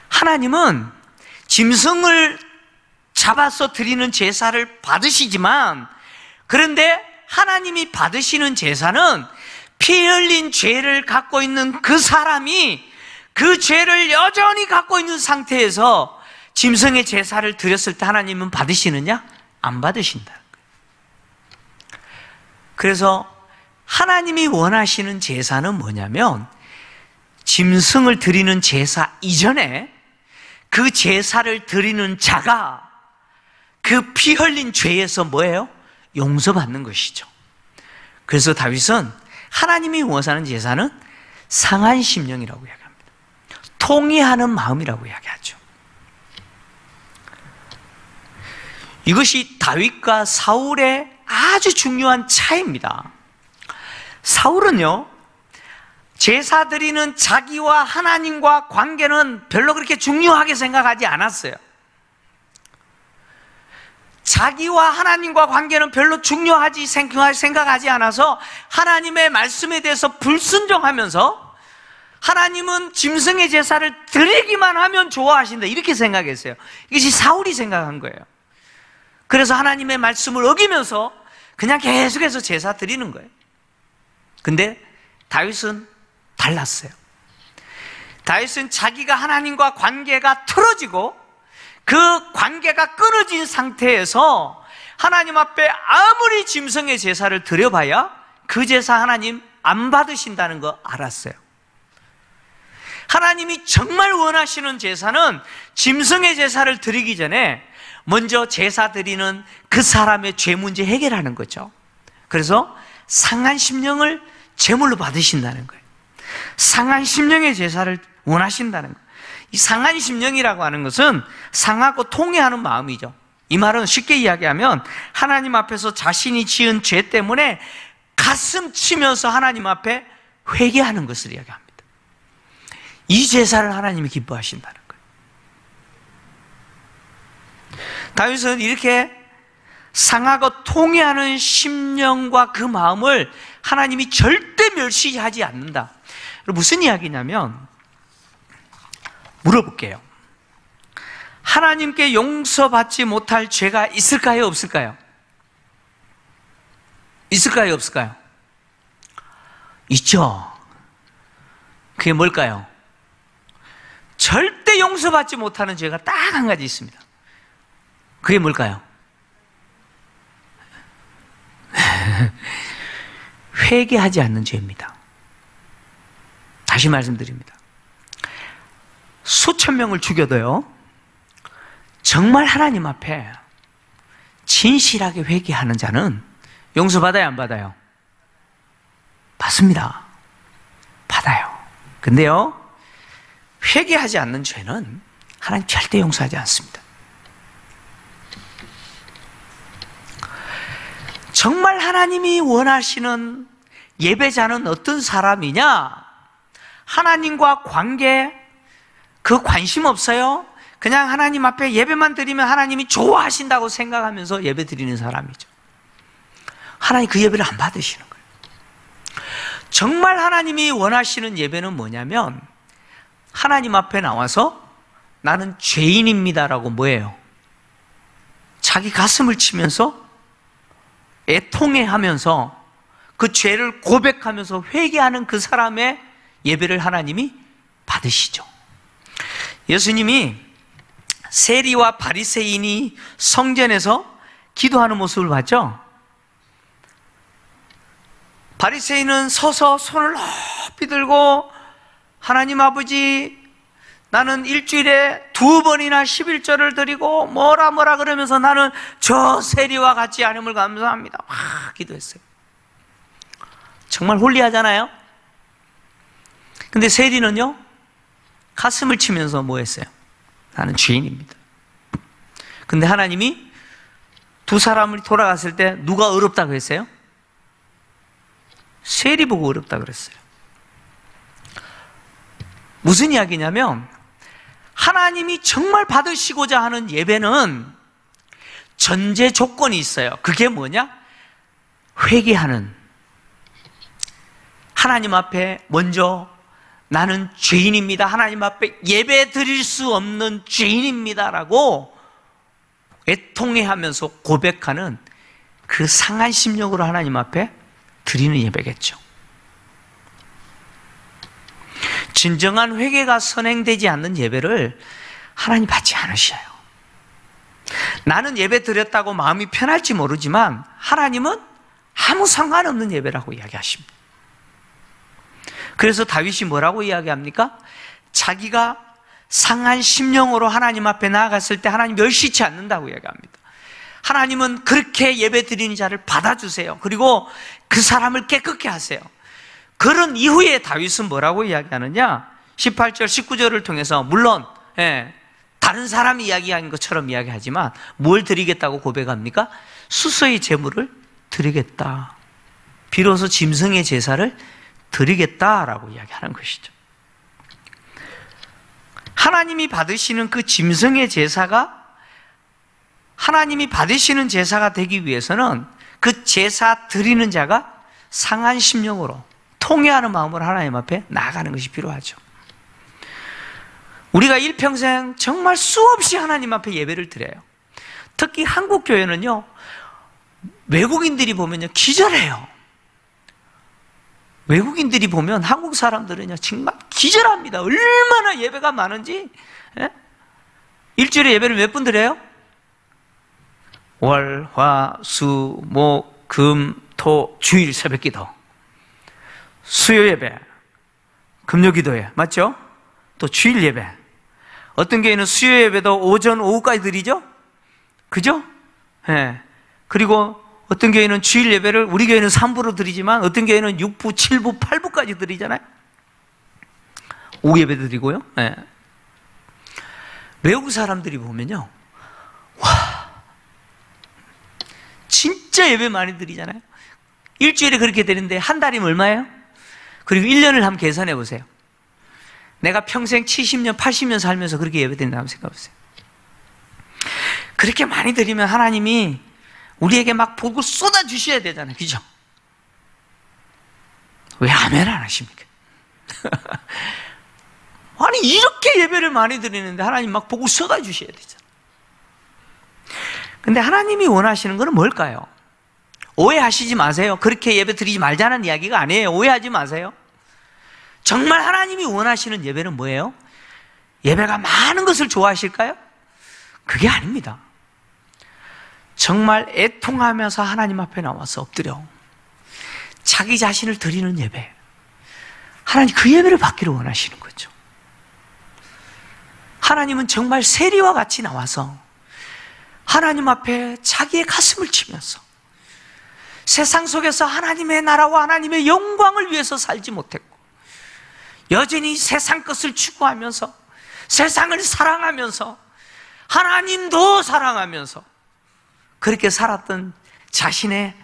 Speaker 3: 하나님은 짐승을 잡아서 드리는 제사를 받으시지만, 그런데 하나님이 받으시는 제사는 피 흘린 죄를 갖고 있는 그 사람이 그 죄를 여전히 갖고 있는 상태에서 짐승의 제사를 드렸을 때 하나님은 받으시느냐? 안 받으신다는 거예요. 그래서 하나님이 원하시는 제사는 뭐냐면, 짐승을 드리는 제사 이전에 그 제사를 드리는 자가 그 피 흘린 죄에서 뭐예요? 용서받는 것이죠. 그래서 다윗은 하나님이 원하는 제사는 상한 심령이라고 이야기합니다. 통회하는 마음이라고 이야기하죠. 이것이 다윗과 사울의 아주 중요한 차이입니다. 사울은요, 제사 드리는 자기와 하나님과 관계는 별로 그렇게 중요하게 생각하지 않았어요. 자기와 하나님과 관계는 별로 중요하지 생각하지 않아서 하나님의 말씀에 대해서 불순종하면서 하나님은 짐승의 제사를 드리기만 하면 좋아하신다, 이렇게 생각했어요. 이것이 사울이 생각한 거예요. 그래서 하나님의 말씀을 어기면서 그냥 계속해서 제사 드리는 거예요. 근데 다윗은 달랐어요. 다윗은 자기가 하나님과 관계가 틀어지고 그 관계가 끊어진 상태에서 하나님 앞에 아무리 짐승의 제사를 드려봐야 그 제사 하나님 안 받으신다는 거 알았어요. 하나님이 정말 원하시는 제사는 짐승의 제사를 드리기 전에 먼저 제사 드리는 그 사람의 죄 문제 해결하는 거죠. 그래서 상한 심령을 제물로 받으신다는 거예요. 상한 심령의 제사를 원하신다는 거예요. 이 상한 심령이라고 하는 것은 상하고 통회하는 마음이죠. 이 말은 쉽게 이야기하면 하나님 앞에서 자신이 지은 죄 때문에 가슴 치면서 하나님 앞에 회개하는 것을 이야기합니다. 이 제사를 하나님이 기뻐하신다는 거예요. 다윗은 이렇게 상하고 통회하는 심령과 그 마음을 하나님이 절대 멸시하지 않는다. 무슨 이야기냐면, 물어볼게요. 하나님께 용서받지 못할 죄가 있을까요, 없을까요? 있을까요, 없을까요? 있죠. 그게 뭘까요? 절대 용서받지 못하는 죄가 딱 한 가지 있습니다. 그게 뭘까요? 회개하지 않는 죄입니다. 다시 말씀드립니다. 수천 명을 죽여도요, 정말 하나님 앞에 진실하게 회개하는 자는 용서받아요, 안 받아요? 받습니다. 받아요. 근데요, 회개하지 않는 죄는 하나님 절대 용서하지 않습니다. 정말 하나님이 원하시는 예배자는 어떤 사람이냐? 하나님과 관계, 그 관심 없어요? 그냥 하나님 앞에 예배만 드리면 하나님이 좋아하신다고 생각하면서 예배 드리는 사람이죠. 하나님 그 예배를 안 받으시는 거예요. 정말 하나님이 원하시는 예배는 뭐냐면, 하나님 앞에 나와서 나는 죄인입니다라고 뭐예요? 자기 가슴을 치면서 애통해하면서 그 죄를 고백하면서 회개하는 그 사람의 예배를 하나님이 받으시죠. 예수님이 세리와 바리새인이 성전에서 기도하는 모습을 봤죠? 바리새인은 서서 손을 높이 들고, 하나님 아버지, 나는 일주일에 2번이나 11절을 드리고 뭐라 그러면서 나는 저 세리와 같지 않음을 감사합니다. 기도했어요. 정말 홀리하잖아요. 근데 세리는요, 가슴을 치면서 뭐 했어요? 나는 죄인입니다. 근데 하나님이 두 사람을 돌아갔을 때 누가 어렵다고 했어요? 세리 보고 어렵다고 그랬어요. 무슨 이야기냐면 하나님이 정말 받으시고자 하는 예배는 전제 조건이 있어요. 그게 뭐냐? 회개하는, 하나님 앞에 먼저 나는 죄인입니다, 하나님 앞에 예배 드릴 수 없는 죄인입니다라고 애통해하면서 고백하는 그 상한 심령으로 하나님 앞에 드리는 예배겠죠. 진정한 회개가 선행되지 않는 예배를 하나님 받지 않으셔요. 나는 예배 드렸다고 마음이 편할지 모르지만 하나님은 아무 상관없는 예배라고 이야기하십니다. 그래서 다윗이 뭐라고 이야기합니까? 자기가 상한 심령으로 하나님 앞에 나아갔을 때 하나님 멸시치 않는다고 이야기합니다. 하나님은 그렇게 예배 드리는 자를 받아주세요. 그리고 그 사람을 깨끗게 하세요. 그런 이후에 다윗은 뭐라고 이야기하느냐? 18절, 19절을 통해서 물론 다른 사람이 이야기한 것처럼 이야기하지만 뭘 드리겠다고 고백합니까? 수소의 제물을 드리겠다. 비로소 짐승의 제사를 드리겠다라고 이야기하는 것이죠. 하나님이 받으시는 그 짐승의 제사가 하나님이 받으시는 제사가 되기 위해서는 그 제사 드리는 자가 상한 심령으로 통회하는 마음으로 하나님 앞에 나아가는 것이 필요하죠. 우리가 일평생 정말 수없이 하나님 앞에 예배를 드려요. 특히 한국 교회는요, 외국인들이 보면요 기절해요. 외국인들이 보면 한국 사람들은요 정말 기절합니다. 얼마나 예배가 많은지. 일주일에 예배를 몇 분 드려요? 월, 화, 수, 목, 금, 토, 주일 새벽기도, 수요 예배, 금요 기도회, 맞죠? 또 주일 예배. 어떤 교회는 수요 예배도 오전, 오후까지 드리죠? 그죠? 그리고 어떤 교회는 주일 예배를, 우리 교회는 3부로 드리지만 어떤 교회는 6부, 7부, 8부까지 드리잖아요. 오후 예배 드리고요. 외국 사람들이 보면요, 와, 진짜 예배 많이 드리잖아요. 일주일에 그렇게 되는데 한 달이면 얼마예요? 그리고 1년을 한번 계산해 보세요. 내가 평생 70년, 80년 살면서 그렇게 예배 드린다 한번 생각해 보세요. 그렇게 많이 드리면 하나님이 우리에게 막 복을 쏟아주셔야 되잖아요. 그죠? 왜 아멘 안 하십니까? 아니, 이렇게 예배를 많이 드리는데 하나님 막 복을 쏟아주셔야 되잖아요. 근데 하나님이 원하시는 것은 뭘까요? 오해하시지 마세요. 그렇게 예배 드리지 말자는 이야기가 아니에요. 오해하지 마세요. 정말 하나님이 원하시는 예배는 뭐예요? 예배가 많은 것을 좋아하실까요? 그게 아닙니다. 정말 애통하면서 하나님 앞에 나와서 엎드려 자기 자신을 드리는 예배, 하나님 그 예배를 받기를 원하시는 거죠. 하나님은 정말 세리와 같이 나와서 하나님 앞에 자기의 가슴을 치면서 세상 속에서 하나님의 나라와 하나님의 영광을 위해서 살지 못했고 여전히 세상 것을 추구하면서 세상을 사랑하면서 하나님도 사랑하면서 그렇게 살았던 자신의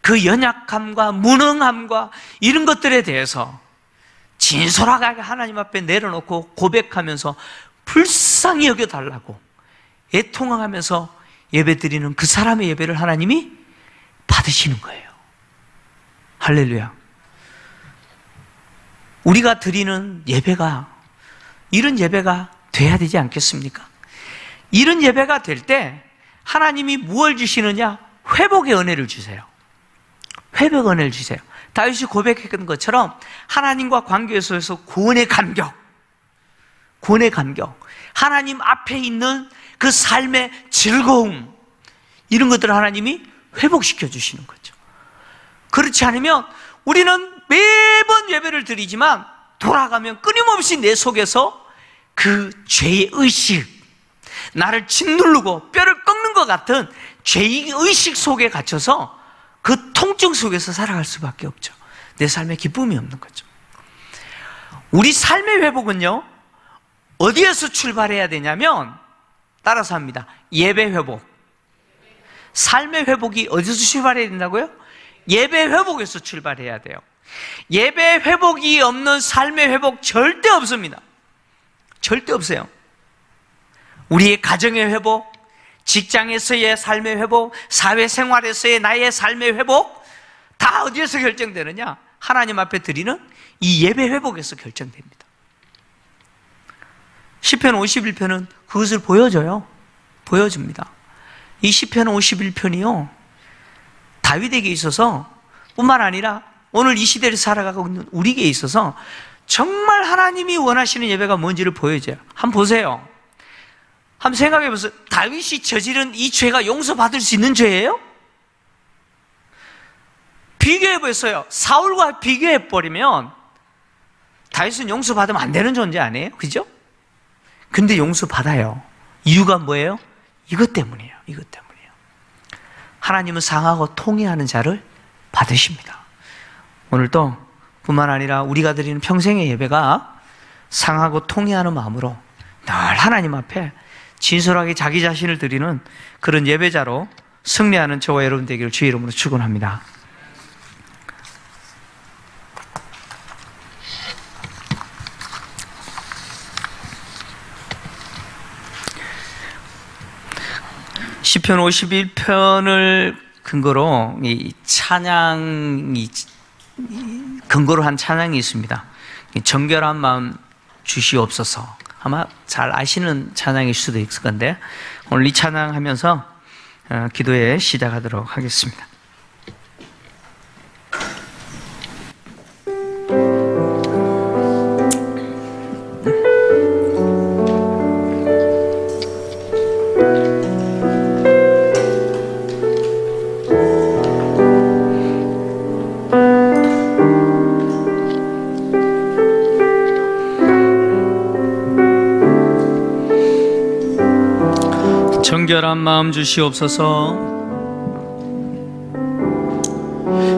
Speaker 3: 그 연약함과 무능함과 이런 것들에 대해서 진솔하게 하나님 앞에 내려놓고 고백하면서 불쌍히 여겨달라고 애통하면서 예배드리는 그 사람의 예배를 하나님이 받으시는 거예요. 할렐루야. 우리가 드리는 예배가 이런 예배가 돼야 되지 않겠습니까? 이런 예배가 될 때 하나님이 무엇을 주시느냐? 회복의 은혜를 주세요. 회복 은혜를 주세요. 다윗이 고백했던 것처럼 하나님과 관계에서 구원의 감격, 구원의 감격, 하나님 앞에 있는 그 삶의 즐거움, 이런 것들을 하나님이 회복시켜 주시는 거죠. 그렇지 않으면 우리는 매번 예배를 드리지만 돌아가면 끊임없이 내 속에서 그 죄의 의식, 나를 짓누르고 뼈를 꺾는 것 같은 죄의 의식 속에 갇혀서 그 통증 속에서 살아갈 수밖에 없죠. 내 삶에 기쁨이 없는 거죠. 우리 삶의 회복은요, 어디에서 출발해야 되냐면, 따라서 합니다. 예배 회복. 삶의 회복이 어디서 출발해야 된다고요? 예배 회복에서 출발해야 돼요. 예배 회복이 없는 삶의 회복 절대 없습니다. 절대 없어요. 우리의 가정의 회복, 직장에서의 삶의 회복, 사회생활에서의 나의 삶의 회복, 다 어디에서 결정되느냐? 하나님 앞에 드리는 이 예배 회복에서 결정됩니다. 시편 51편은 그것을 보여줘요. 보여줍니다. 이 시편 51편이요, 다윗에게 있어서 뿐만 아니라 오늘 이 시대를 살아가고 있는 우리에게 있어서 정말 하나님이 원하시는 예배가 뭔지를 보여줘요. 한번 보세요. 한번 생각해 보세요. 다윗이 저지른 이 죄가 용서받을 수 있는 죄예요? 비교해 보세요. 사울과 비교해 버리면 다윗은 용서받으면 안 되는 존재 아니에요? 그죠? 근데 용서받아요. 이유가 뭐예요? 이것 때문이에요. 이것 때문이에요. 하나님은 상하고 통회하는 자를 받으십니다. 오늘도 뿐만 아니라 우리가 드리는 평생의 예배가 상하고 통회하는 마음으로 늘 하나님 앞에 진솔하게 자기 자신을 드리는 그런 예배자로 승리하는 저와 여러분 되기를 주의 이름으로 축원합니다. 시편 51편을 근거로 이 찬양이 근거로 한 찬양이 있습니다. 정결한 마음 주시옵소서. 아마 잘 아시는 찬양일 수도 있을 건데 오늘 이 찬양하면서 기도에 시작하도록 하겠습니다. 정결한 마음 주시옵소서.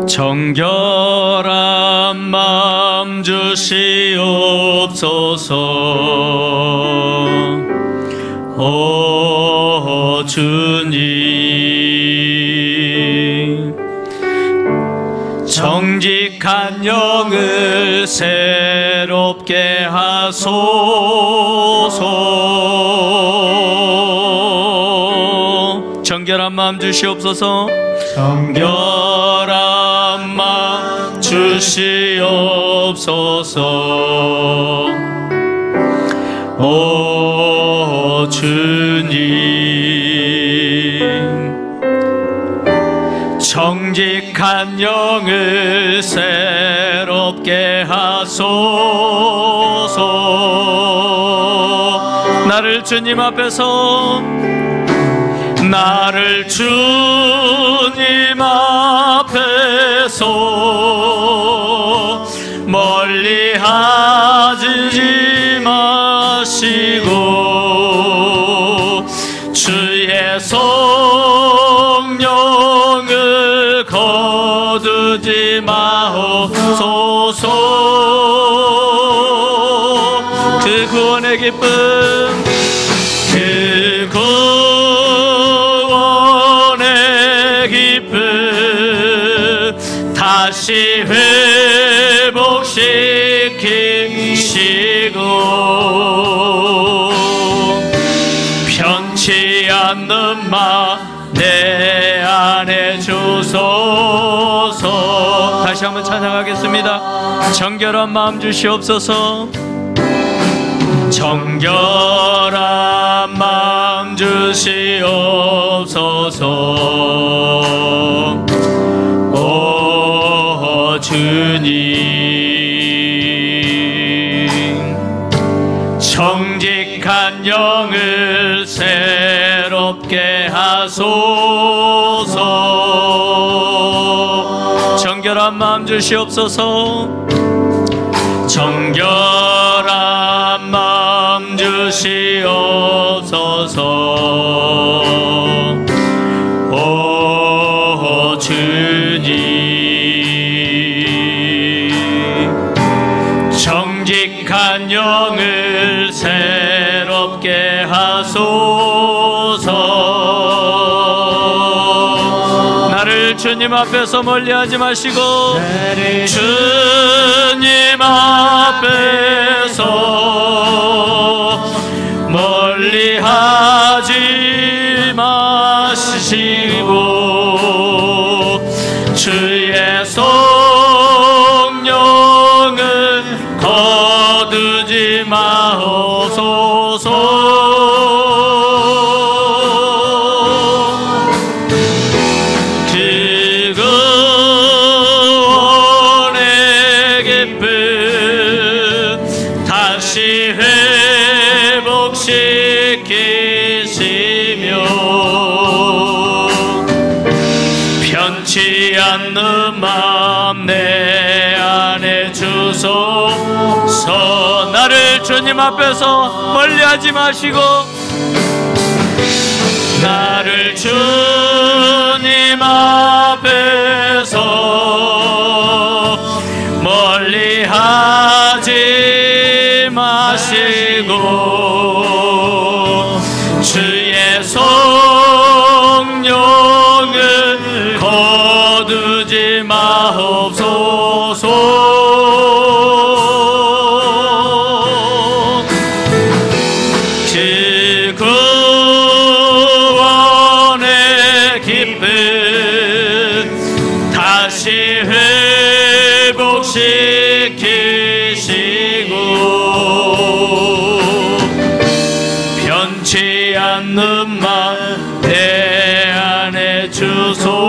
Speaker 3: 정결한 마음 주시옵소서. 오 주님, 정직한 영을 새롭게 하소서. 정결한 마음 주시옵소서. 정결한 마음 주시옵소서. 오 주님, 정직한 영을 새롭게 하소서. 나를 주님 앞에서 멀리 하지 마시고 주의 성령을 거두지 마옵소서. 그 구원의 기쁨, 그 구원의 기쁨 다시 회복시키시고 변치 않는 마 내 안에 주소서. 다시 한번 찬양하겠습니다. 정결한 마음 주시옵소서. 정결한 마음 주시옵소서. 오 주님, 정직한 영을 새롭게 하소서. 정결한 마음 주시옵소서. 정결한 마음 주시옵소서. 오 주님, 정직한 영을 새롭게 하소서. 나를
Speaker 2: 주님 앞에서 멀리하지 마시고 주님 앞에서 멀리하지 마시고 주의 성령은 거두지 마옵소서. 변치 않는 마음 내 안에 주소서. 나를 주님 앞에서 멀리하지 마시고 나를 주님 앞에서 멀리하지 마시고 주의 성령을 거두지 마옵소서. 그 구원의 기쁨 다시 회복시키시고 변치 않는 마음 내 안에 주소서.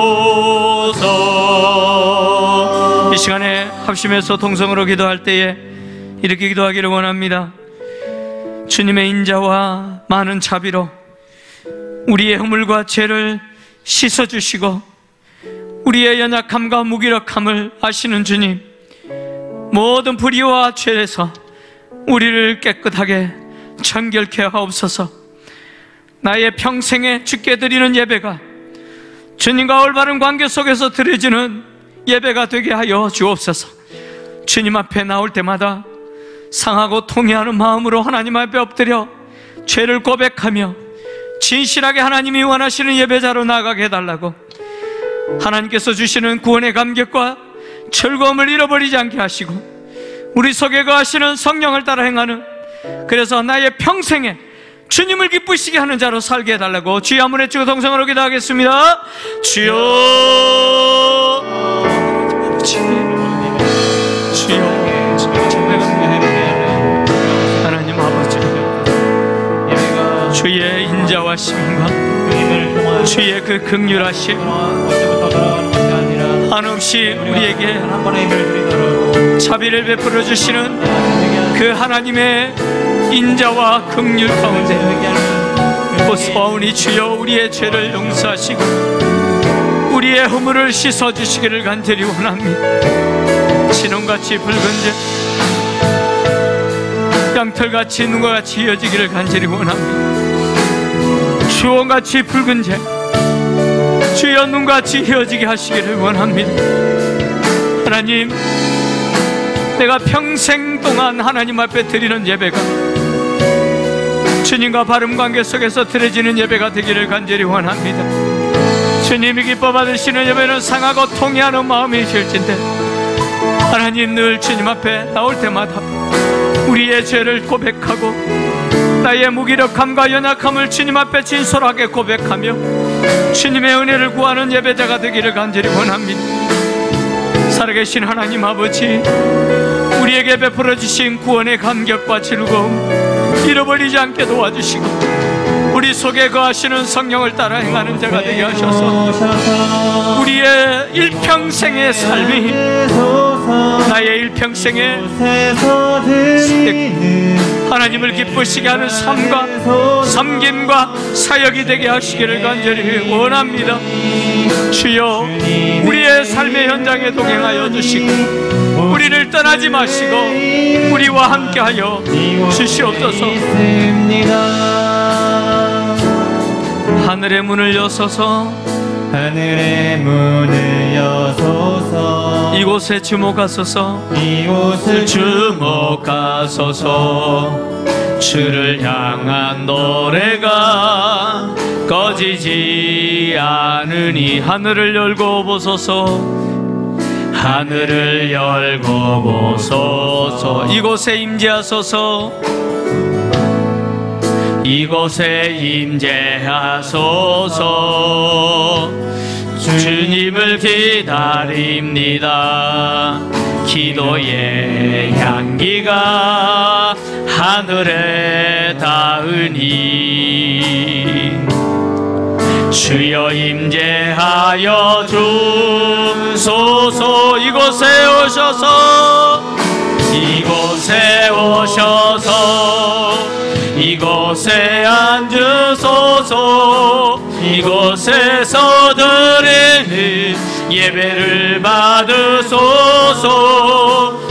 Speaker 2: 이 시간에 합심해서 동성으로 기도할 때에 이렇게 기도하기를 원합니다. 주님의 인자와 많은 자비로 우리의 허물과 죄를 씻어주시고 우리의 연약함과 무기력함을 아시는 주님, 모든 불의와 죄에서 우리를 깨끗하게 정결케 하옵소서. 나의 평생에 주께 드리는 예배가 주님과 올바른 관계 속에서 드려지는 예배가 되게 하여 주옵소서. 주님 앞에 나올 때마다 상하고 통회하는 마음으로 하나님 앞에 엎드려 죄를 고백하며 진실하게 하나님이 원하시는 예배자로 나가게 해달라고, 하나님께서 주시는 구원의 감격과 즐거움을 잃어버리지 않게 하시고 우리 속에 거하시는 성령을 따라 행하는, 그래서 나의 평생에 주님을 기쁘시게 하는 자로 살게 해달라고 주여 한번 외치고 동성으로 기도하겠습니다. 주여, 주여, 하나님 아버지, 주의 인자하심과 주의 그 긍휼하심 한없이 우리에게 자비를 베풀어 주시는 그 하나님의 인자와 긍휼 가운데 보소오니 주여 우리의 죄를 용서하시고 우리의 허물을 씻어주시기를 간절히 원합니다. 진홍같이 붉은 죄, 양털같이 눈과 같이 이어지기를 간절히 원합니다. 주홍같이 붉은 죄, 주여 눈같이 이어지게 하시기를 원합니다. 하나님, 내가 평생 동안 하나님 앞에 드리는 예배가 주님과 바른 관계 속에서 드려지는 예배가 되기를 간절히 원합니다. 주님이 기뻐 받으시는 예배는 상하고 통회하는 마음이실진데, 하나님 늘 주님 앞에 나올 때마다 우리의 죄를 고백하고 나의 무기력함과 연약함을 주님 앞에 진솔하게 고백하며 주님의 은혜를 구하는 예배자가 되기를 간절히 원합니다. 살아계신 하나님 아버지, 우리에게 베풀어 주신 구원의 감격과 즐거움 잃어버리지 않게 도와주시고 우리 속에 거하시는 성령을 따라 행하는 자가 되게 하셔서 우리의 일평생의 삶이 나의 일평생의 하나님을 기쁘시게 하는 삶과 섬김과 사역이 되게 하시기를 간절히 원합니다. 주여, 우리의 삶의 현장에 동행하여 주시고 우리를 떠나지 마시고 우리와 함께하여 주시옵소서. 하늘의 문을 여소서,
Speaker 1: 하늘의 문을 여소서,
Speaker 2: 이곳에 주목하소서,
Speaker 1: 이곳을
Speaker 2: 주목하소서. 주를 향한 노래가 꺼지지 않으니 하늘을 열고 보소서 하늘을 열고 보소서 이곳에 임재하소서 이곳에 임재하소서 주님을 기다립니다 기도의 향기가 하늘에 닿으니 주여 임재하여 주소서 이곳에 오셔서 이곳에 오셔서 이곳에 앉으소서 이곳에서 드리는 예배를 받으소서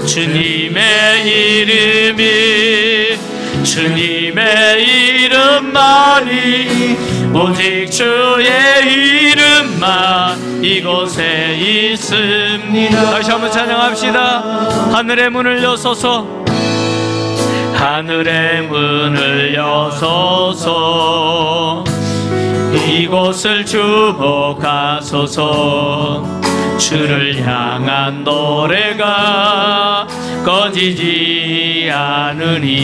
Speaker 2: 주님의 주님의 이름만이 오직 주의 이름만 이곳에 있습니다 다시 한번 찬양합시다 하늘의 문을 여소서 하늘의 문을 여소서 이곳을 주목하소서 주를 향한 노래가 꺼지지 않으니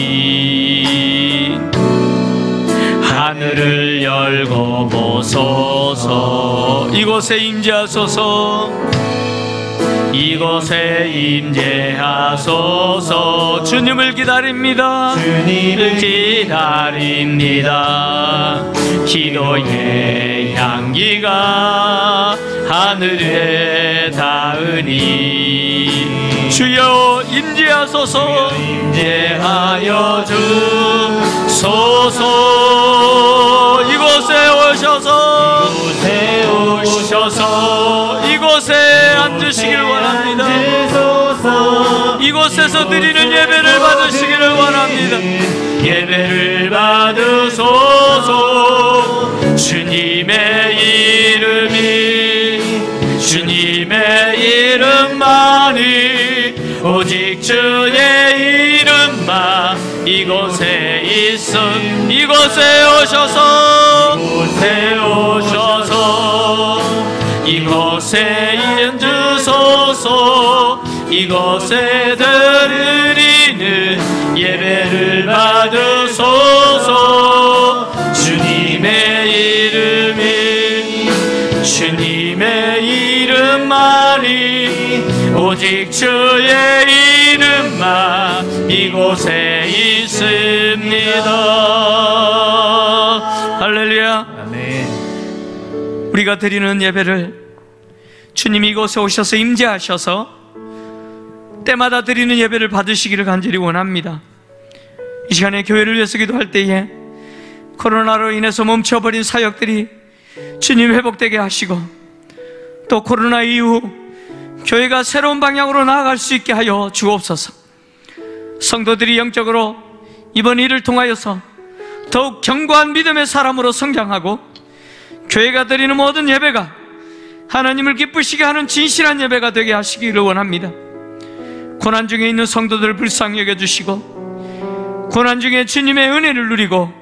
Speaker 2: 하늘을 열고 보소서 이곳에 임재하소서 이곳에 임재하소서 주님을 기다립니다 주님을 기다립니다 기도의 향기가 하늘에 닿으니 주여 임재하소서 임재하여 주소서 이곳에 오셔서 이곳에 앉으시길 원합니다 이곳에서 드리는 예배를 받으시기를 원합니다 예배를 받으소서 주님의 이름만이 오직 주의 이름만 이곳에 있음 이곳에 오셔서 이곳에 앉으소서 이곳에 드리는 예배를 받으소서 주님의 이름만이 오직 주의 이름만 이곳에 있습니다 할렐루야
Speaker 1: 아멘.
Speaker 2: 우리가 드리는 예배를 주님이 이곳에 오셔서 임재하셔서 때마다 드리는 예배를 받으시기를 간절히 원합니다 이 시간에 교회를 위해서 기도할 때에 코로나로 인해서 멈춰버린 사역들이 주님 회복되게 하시고 또 코로나 이후 교회가 새로운 방향으로 나아갈 수 있게 하여 주옵소서 성도들이 영적으로 이번 일을 통하여서 더욱 견고한 믿음의 사람으로 성장하고 교회가 드리는 모든 예배가 하나님을 기쁘시게 하는 진실한 예배가 되게 하시기를 원합니다 고난 중에 있는 성도들을 불쌍히 여겨주시고 고난 중에 주님의 은혜를 누리고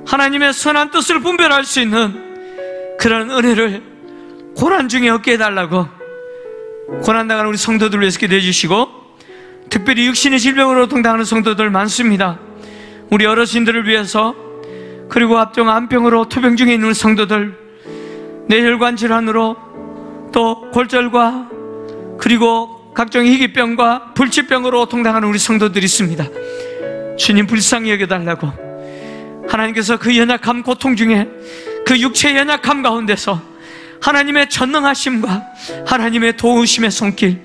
Speaker 2: 하나님의 선한 뜻을 분별할 수 있는 그런 은혜를 고난 중에 얻게 해달라고 고난당하는 우리 성도들을 위해서 기도해 주시고 특별히 육신의 질병으로 동당하는 성도들 많습니다 우리 어르신들을 위해서 그리고 앞종 암병으로 투병 중에 있는 성도들 뇌혈관 질환으로 또 골절과 그리고 각종 희귀병과 불치병으로 동당하는 우리 성도들이 있습니다 주님 불쌍히 여겨달라고 하나님께서 그 연약함 고통 중에 그 육체의 연약함 가운데서 하나님의 전능하심과 하나님의 도우심의 손길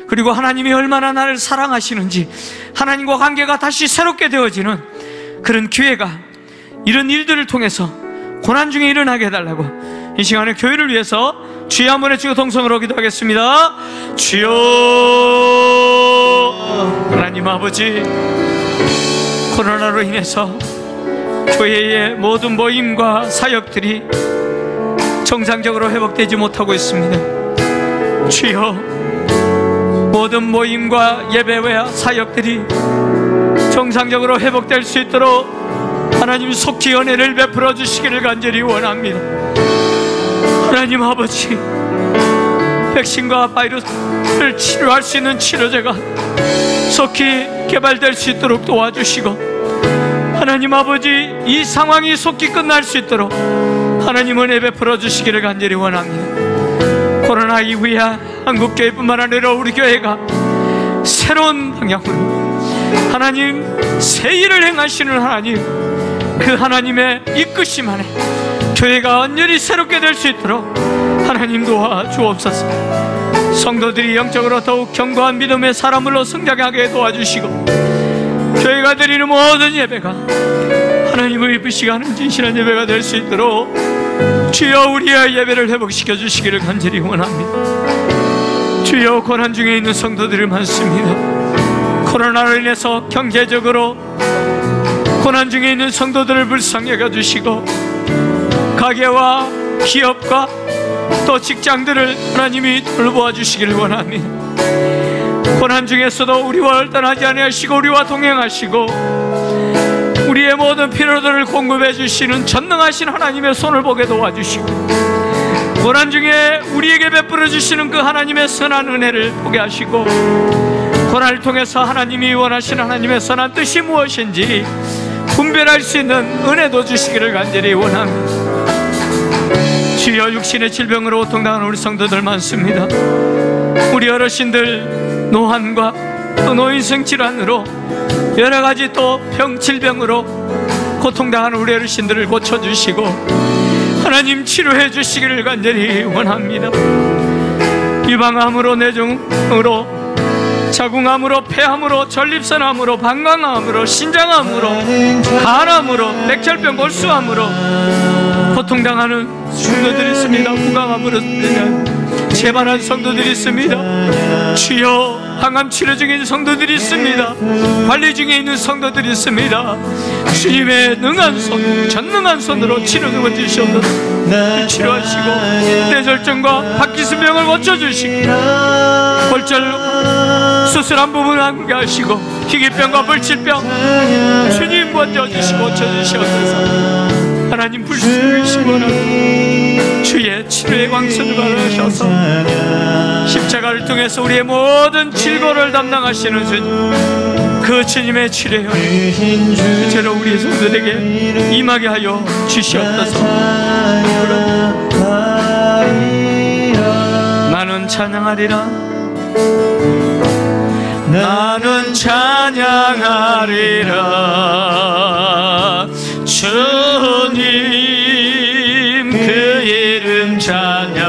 Speaker 2: 그리고 하나님이 얼마나 나를 사랑하시는지 하나님과 관계가 다시 새롭게 되어지는 그런 기회가 이런 일들을 통해서 고난 중에 일어나게 해달라고 이 시간에 교회를 위해서 주여 한번 외치고 동성으로 기도하겠습니다 주여 하나님 아버지 코로나로 인해서 교회의 모든 모임과 사역들이 정상적으로 회복되지 못하고 있습니다 주여 모든 모임과 예배와 사역들이 정상적으로 회복될 수 있도록 하나님 속히 은혜를 베풀어 주시기를 간절히 원합니다. 하나님 아버지, 백신과 바이러스를 치료할 수 있는 치료제가 속히 개발될 수 있도록 도와주시고, 하나님 아버지, 이 상황이 속히 끝날 수 있도록 하나님 은혜 베풀어 주시기를 간절히 원합니다. 코로나 이후에 한국교회뿐만 아니라 우리 교회가 새로운 방향으로 하나님 새 일을 행하시는 하나님, 그 하나님의 이끄심 안에 교회가 온전히 새롭게 될 수 있도록 하나님 도와주옵소서. 성도들이 영적으로 더욱 견고한 믿음의 사람으로 성장하게 도와주시고, 교회가 드리는 모든 예배가 하나님을 이쁘시게 하는 진실한 예배가 될 수 있도록 주여 우리의 예배를 회복시켜 주시기를 간절히 원합니다. 주여, 고난 중에 있는 성도들이 많습니다. 코로나로 인해서 경제적으로 고난 중에 있는 성도들을 불쌍히 여겨주시고, 가게와 기업과 또 직장들을 하나님이 돌보아 주시기를 원합니다. 고난 중에서도 우리와 떠나지 아니하시고 우리와 동행하시고 우리의 모든 필요들을 공급해 주시는 전능하신 하나님의 손을 보게 도와주시고, 고난 중에 우리에게 베풀어 주시는 그 하나님의 선한 은혜를 보게 하시고, 고난을 통해서 하나님이 원하시는 하나님의 선한 뜻이 무엇인지 분별할 수 있는 은혜도 주시기를 간절히 원합니다. 주여, 육신의 질병으로 고통당하는 우리 성도들 많습니다. 우리 어르신들 노환과 또 노인성 질환으로 여러 가지 또 질병으로 고통당하는 우리 어르신들을 고쳐주시고 하나님 치료해 주시기를 간절히 원합니다. 유방암으로, 뇌종으로, 자궁암으로, 폐암으로, 전립선암으로, 방광암으로, 신장암으로, 간암으로, 백혈병, 골수암으로 고통당하는 성도들이 있습니다. 후광암으로 재발한 성도들이 있습니다. 주여, 항암 치료 중에 있는 성도들이 있습니다. 관리 중에 있는 성도들이 있습니다. 주님의 능한 손, 전능한 손으로 치료해 주시옵소서. 치료하시고 뇌졸중과 파킨슨병을 고쳐주시고, 골절 수술한 부분 함께 하시고, 희귀병과 불치병 주님 먼저 주시고 고쳐주시옵소서. 하나님 불쌍히시고 주의 치료의 광선을 받으셔서 십자가를 통해서 우리의 모든 질고를 담당하시는 주님, 그 주님의 치료요 실제로 우리 성도들에게 임하게 하여 주시옵소서. 나는 찬양하리라, 나는 찬양하리라. 주님 그 이름 찬양,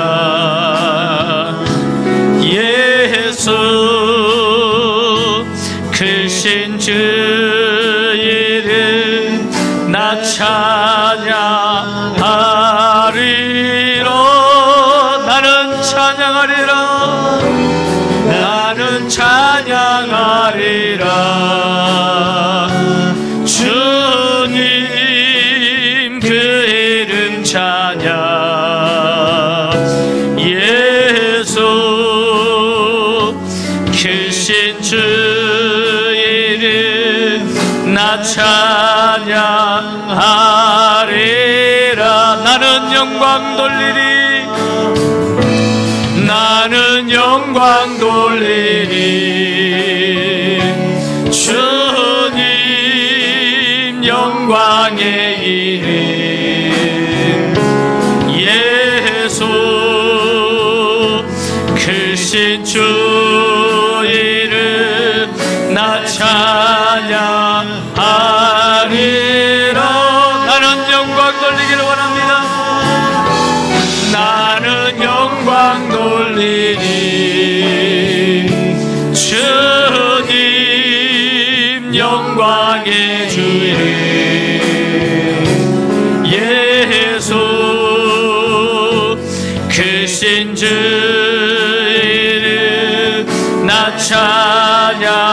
Speaker 2: 예수 크신 주 이름 나 찬양하리라. 나는 찬양하리라, 나는 찬양하리라. 주님 그 이름 찬양, 예수 크신 주 이름 나 찬양하리라. 나는 영광 돌리리, 나는 영광 돌리리. 주님 영광의 이름, 예수 크신 주 이름 나 찬양하리라. 나는 영광 돌리기를 원합니다. 나는 영광 돌리리. 주님 영광의 주 이름, 예수 크신 주 이름 나 찬양하리라.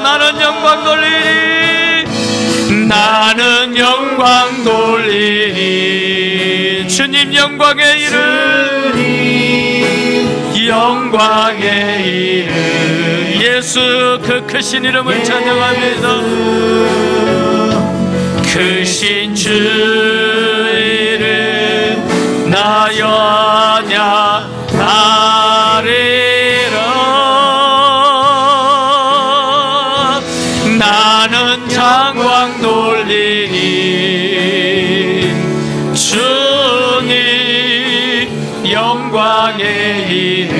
Speaker 2: 나는 영광 돌리리, 나는 영광 돌리리. 주님 영광의 이름, 영광의 이름, 예수 그 크신 이름을 찬양합니다. 크신 주 이름 나 연약하리라. 나는 장왕 돌리니 주님 영광의 이름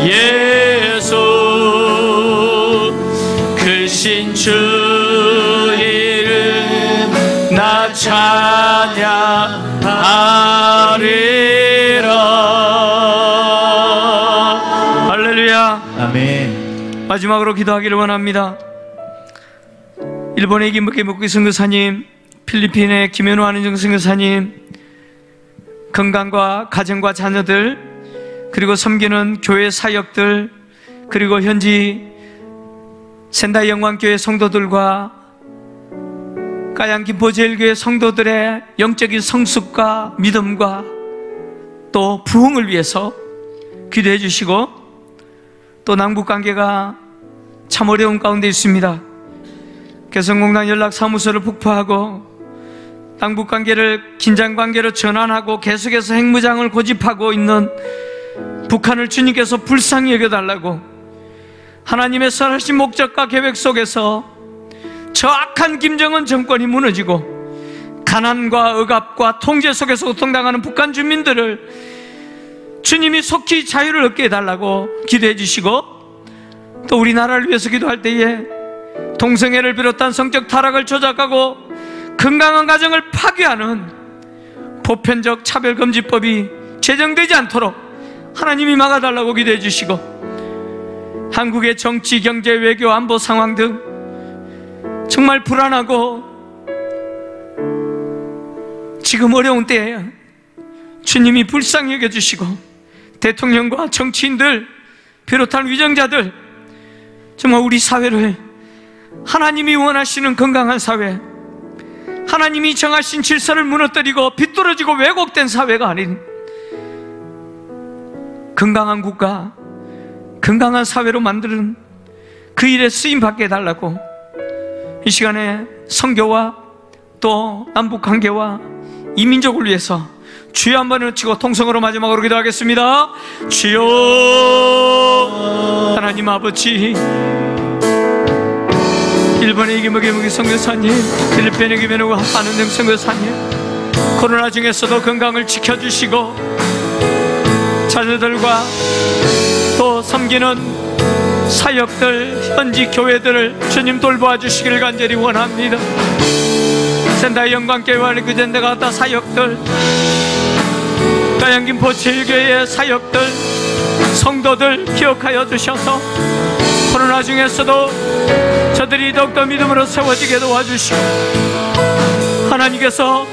Speaker 2: 예수 크신 주 이름 나 찬양하리라. 할렐루야.
Speaker 1: 아멘.
Speaker 2: 마지막으로 기도하기를 원합니다. 일본의 김복기 선교사님, 필리핀의 김현우 안은정 선교사님, 건강과 가정과 자녀들, 그리고 섬기는 교회 사역들, 그리고 현지 센다이 영광교회 성도들과 까양 김포제일교회 성도들의 영적인 성숙과 믿음과 또 부흥을 위해서 기도해 주시고, 또 남북관계가 참 어려운 가운데 있습니다. 개성공단 연락사무소를 폭파하고 남북관계를 긴장관계로 전환하고 계속해서 핵무장을 고집하고 있는 북한을 주님께서 불쌍히 여겨달라고, 하나님의 선하신 목적과 계획 속에서 저 악한 김정은 정권이 무너지고 가난과 억압과 통제 속에서 고통당하는 북한 주민들을 주님이 속히 자유를 얻게 해달라고 기도해 주시고, 또 우리나라를 위해서 기도할 때에 동성애를 비롯한 성적 타락을 조작하고 건강한 가정을 파괴하는 보편적 차별금지법이 제정되지 않도록 하나님이 막아달라고 기도해 주시고, 한국의 정치, 경제, 외교, 안보 상황 등 정말 불안하고 지금 어려운 때에 주님이 불쌍히 여겨주시고, 대통령과 정치인들 비롯한 위정자들, 정말 우리 사회를 하나님이 원하시는 건강한 사회, 하나님이 정하신 질서를 무너뜨리고 비뚤어지고 왜곡된 사회가 아닌 건강한 국가, 건강한 사회로 만드는 그 일에 쓰임받게 해달라고, 이 시간에 선교와 또 남북관계와 이민족을 위해서 주여 한번 외치고 통성으로 마지막으로 기도하겠습니다. 주여 하나님 아버지, 일본의 이기목이 선교사님, 필리핀의 김현우 안은정 선교사님, 코로나 중에서도 건강을 지켜주시고 자녀들과 또 섬기는 사역들, 현지 교회들을 주님 돌보아 주시기를 간절히 원합니다. 센다이 영광교회와 리그젠데 가다 사역들, 까양 김포 제일교회의 사역들, 성도들 기억하여 주셔서 코로나 중에서도 저들이 더욱더 믿음으로 세워지게 도와주시고, 하나님께서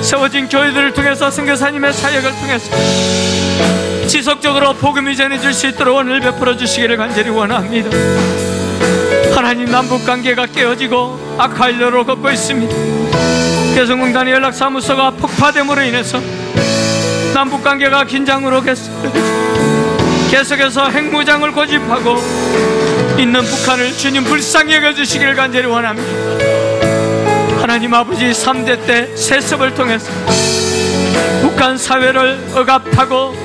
Speaker 2: 세워진 교회들을 통해서 선교사님의 사역을 통해서 지속적으로 복음이 전해질 수 있도록 은혜를 베풀어 주시기를 간절히 원합니다. 하나님, 남북관계가 깨어지고 악화일로로 걷고 있습니다. 개성공단의 연락사무소가 폭파됨으로 인해서 남북관계가 긴장으로 계속해서 핵무장을 고집하고 있는 북한을 주님 불쌍히 여겨주시기를 간절히 원합니다. 하나님 아버지, 3대 때 세습을 통해서 북한 사회를 억압하고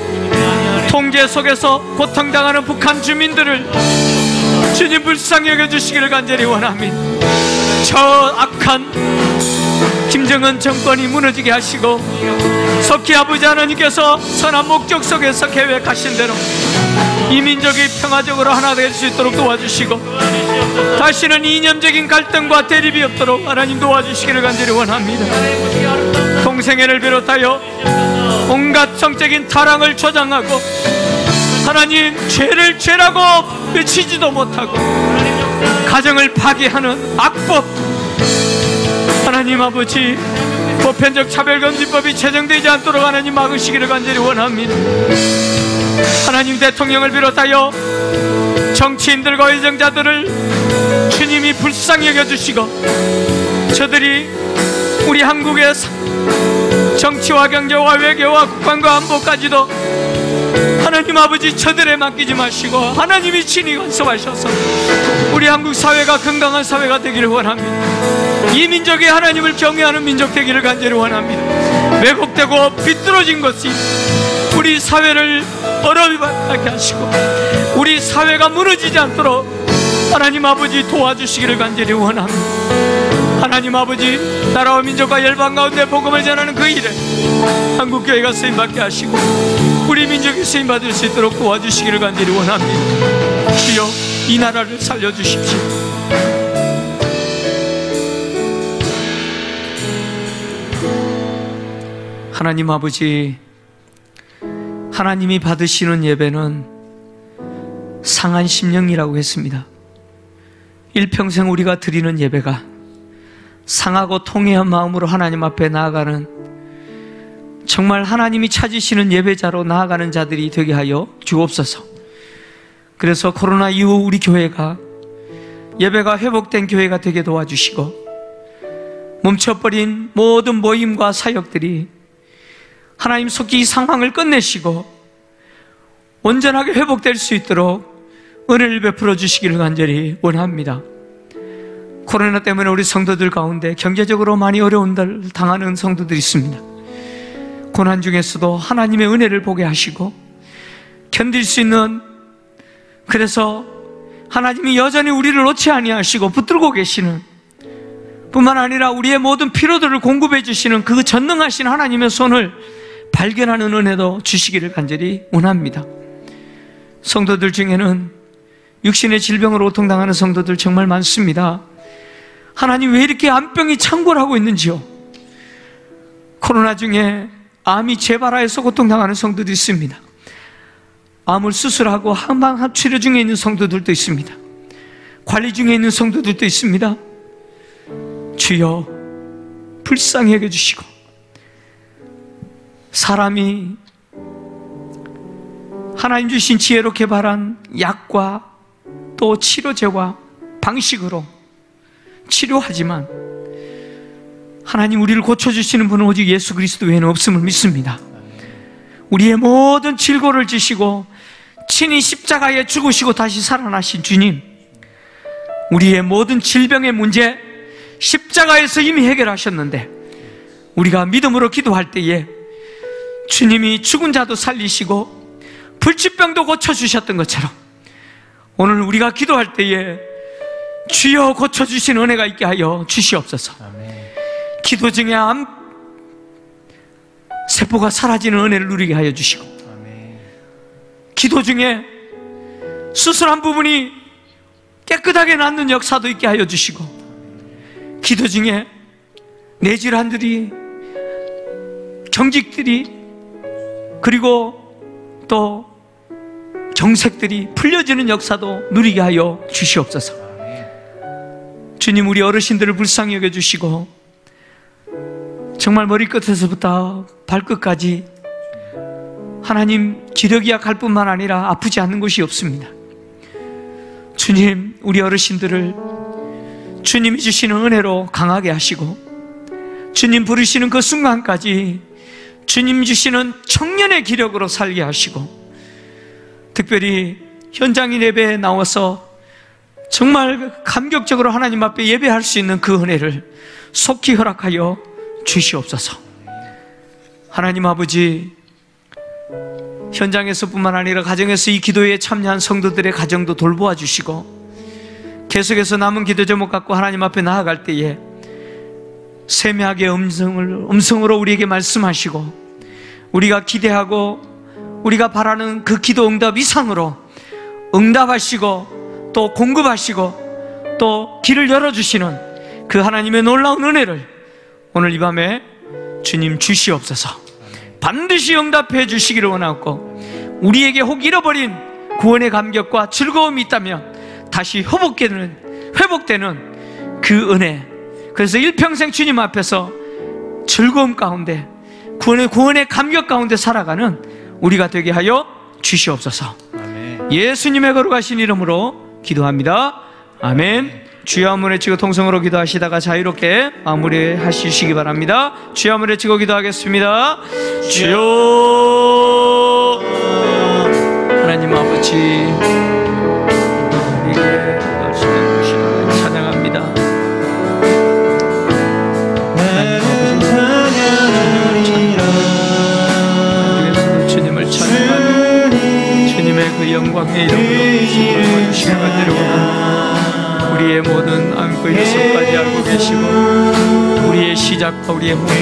Speaker 2: 통제 속에서 고통당하는 북한 주민들을 주님 불쌍히 여겨주시기를 간절히 원합니다. 저 악한 김정은 정권이 무너지게 하시고 속히 아버지 하나님께서 선한 목적 속에서 계획하신 대로 이 민족이 평화적으로 하나 될 수 있도록 도와주시고, 다시는 이념적인 갈등과 대립이 없도록 하나님 도와주시기를 간절히 원합니다. 동성애를 비롯하여 온갖 성적인 타락을 조장하고 하나님, 죄를 죄라고 외치지도 못하고 가정을 파괴하는 악법, 하나님 아버지, 보편적 차별금지법이 제정되지 않도록 하나님 막으시기를 간절히 원합니다. 하나님, 대통령을 비롯하여 정치인들과 의정자들을 주님이 불쌍히 여겨주시고, 저들이 우리 한국의 정치와 경제와 외교와 국방과 안보까지도 하나님 아버지 저들에 맡기지 마시고 하나님이 친히 간섭하셔서 우리 한국 사회가 건강한 사회가 되기를 원합니다. 이 민족이 하나님을 경외하는 민족 되기를 간절히 원합니다. 왜곡되고 비뚤어진 것이 우리 사회를 어려움받게 하시고 우리 사회가 무너지지 않도록 하나님 아버지 도와주시기를 간절히 원합니다. 하나님 아버지, 나라와 민족과 열방 가운데 복음을 전하는 그 일에 한국교회가 쓰임받게 하시고 우리 민족이 쓰임받을 수 있도록 도와주시기를 간절히 원합니다. 주여, 이 나라를 살려주십시오. 하나님 아버지, 하나님이 받으시는 예배는 상한 심령이라고 했습니다. 일평생 우리가 드리는 예배가 상하고 통회한 마음으로 하나님 앞에 나아가는, 정말 하나님이 찾으시는 예배자로 나아가는 자들이 되게 하여 주옵소서. 그래서 코로나 이후 우리 교회가 예배가 회복된 교회가 되게 도와주시고 멈춰버린 모든 모임과 사역들이 하나님 속히 이 상황을 끝내시고 온전하게 회복될 수 있도록 은혜를 베풀어 주시기를 간절히 원합니다. 코로나 때문에 우리 성도들 가운데 경제적으로 많이 어려움을 당하는 성도들이 있습니다. 고난 중에서도 하나님의 은혜를 보게 하시고 견딜 수 있는, 그래서 하나님이 여전히 우리를 놓지 아니하시고 붙들고 계시는, 뿐만 아니라 우리의 모든 필요들을 공급해 주시는 그 전능하신 하나님의 손을 발견하는 은혜도 주시기를 간절히 원합니다. 성도들 중에는 육신의 질병으로 고통당하는 성도들 정말 많습니다. 하나님, 왜 이렇게 암병이 창궐하고 있는지요? 코로나 중에 암이 재발하여서 고통당하는 성도도 있습니다. 암을 수술하고 항암 치료 중에 있는 성도들도 있습니다. 관리 중에 있는 성도들도 있습니다. 주여, 불쌍히 여겨주시고 사람이 하나님 주신 지혜로 개발한 약과 또 치료제와 방식으로 치료하지만 하나님, 우리를 고쳐주시는 분은 오직 예수 그리스도 외에는 없음을 믿습니다. 우리의 모든 질고를 지시고 친히 십자가에 죽으시고 다시 살아나신 주님, 우리의 모든 질병의 문제 십자가에서 이미 해결하셨는데 우리가 믿음으로 기도할 때에 주님이 죽은 자도 살리시고 불치병도 고쳐주셨던 것처럼 오늘 우리가 기도할 때에 주여 고쳐주신 은혜가 있게 하여 주시옵소서.
Speaker 1: 아멘.
Speaker 2: 기도 중에 암 세포가 사라지는 은혜를 누리게 하여 주시고,
Speaker 1: 아멘.
Speaker 2: 기도 중에 수술한 부분이 깨끗하게 낫는 역사도 있게 하여 주시고, 기도 중에 뇌질환들이, 경직들이, 그리고 또 정색들이 풀려지는 역사도 누리게 하여 주시옵소서. 주님, 우리 어르신들을 불쌍히 여겨주시고 정말 머리끝에서부터 발끝까지 하나님 기력이야 할 뿐만 아니라 아프지 않는 곳이 없습니다. 주님, 우리 어르신들을 주님이 주시는 은혜로 강하게 하시고 주님 부르시는 그 순간까지 주님 주시는 청년의 기력으로 살게 하시고, 특별히 현장인 예배에 나와서 정말 감격적으로 하나님 앞에 예배할 수 있는 그 은혜를 속히 허락하여 주시옵소서. 하나님 아버지, 현장에서뿐만 아니라 가정에서 이 기도에 참여한 성도들의 가정도 돌보아 주시고 계속해서 남은 기도 제목 갖고 하나님 앞에 나아갈 때에 세미하게 음성으로 우리에게 말씀하시고 우리가 기대하고 우리가 바라는 그 기도 응답 이상으로 응답하시고 또 공급하시고 또 길을 열어주시는 그 하나님의 놀라운 은혜를 오늘 이 밤에 주님 주시옵소서. 반드시 응답해 주시기를 원하고, 우리에게 혹 잃어버린 구원의 감격과 즐거움이 있다면 다시 회복되는 그 은혜, 그래서 일평생 주님 앞에서 즐거움 가운데 구원의 감격 가운데 살아가는 우리가 되게 하여 주시옵소서.
Speaker 1: 아멘.
Speaker 2: 예수님의 거룩하신 이름으로 기도합니다. 아멘. 주여 한번 외치고 통성으로 기도하시다가 자유롭게 마무리하시기 바랍니다. 주여 한번 외치고 기도하겠습니다. 주여 우리에게 하시는 것을 찬양합니다. 주님을 찬양하며 주님의 그 영광의 이름으로 주님을 시간 내려오나 우리의 모든 안고 일성까지 알고 계시고 우리의 시작과 우리의 모든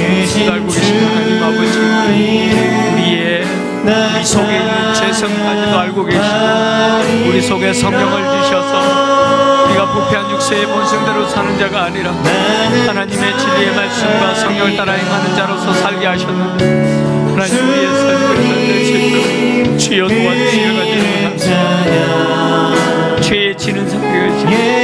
Speaker 2: 알고 계시는 하나님 아버지, 우리의 우리 속에 있는 죄성까지도 알고 계시고 우리 속에 성령을 주셔서 우리가 부패한 육체의 본성대로 사는 자가 아니라 하나님의 진리의 말씀과 성령을 따라 행하는 자로서 살게 하셨는데 하나님 우리의 삶을 살릴 수 있도록 주여 도와주시기를 간절히 원합니다. 죄에 지는 상태가 있습니다.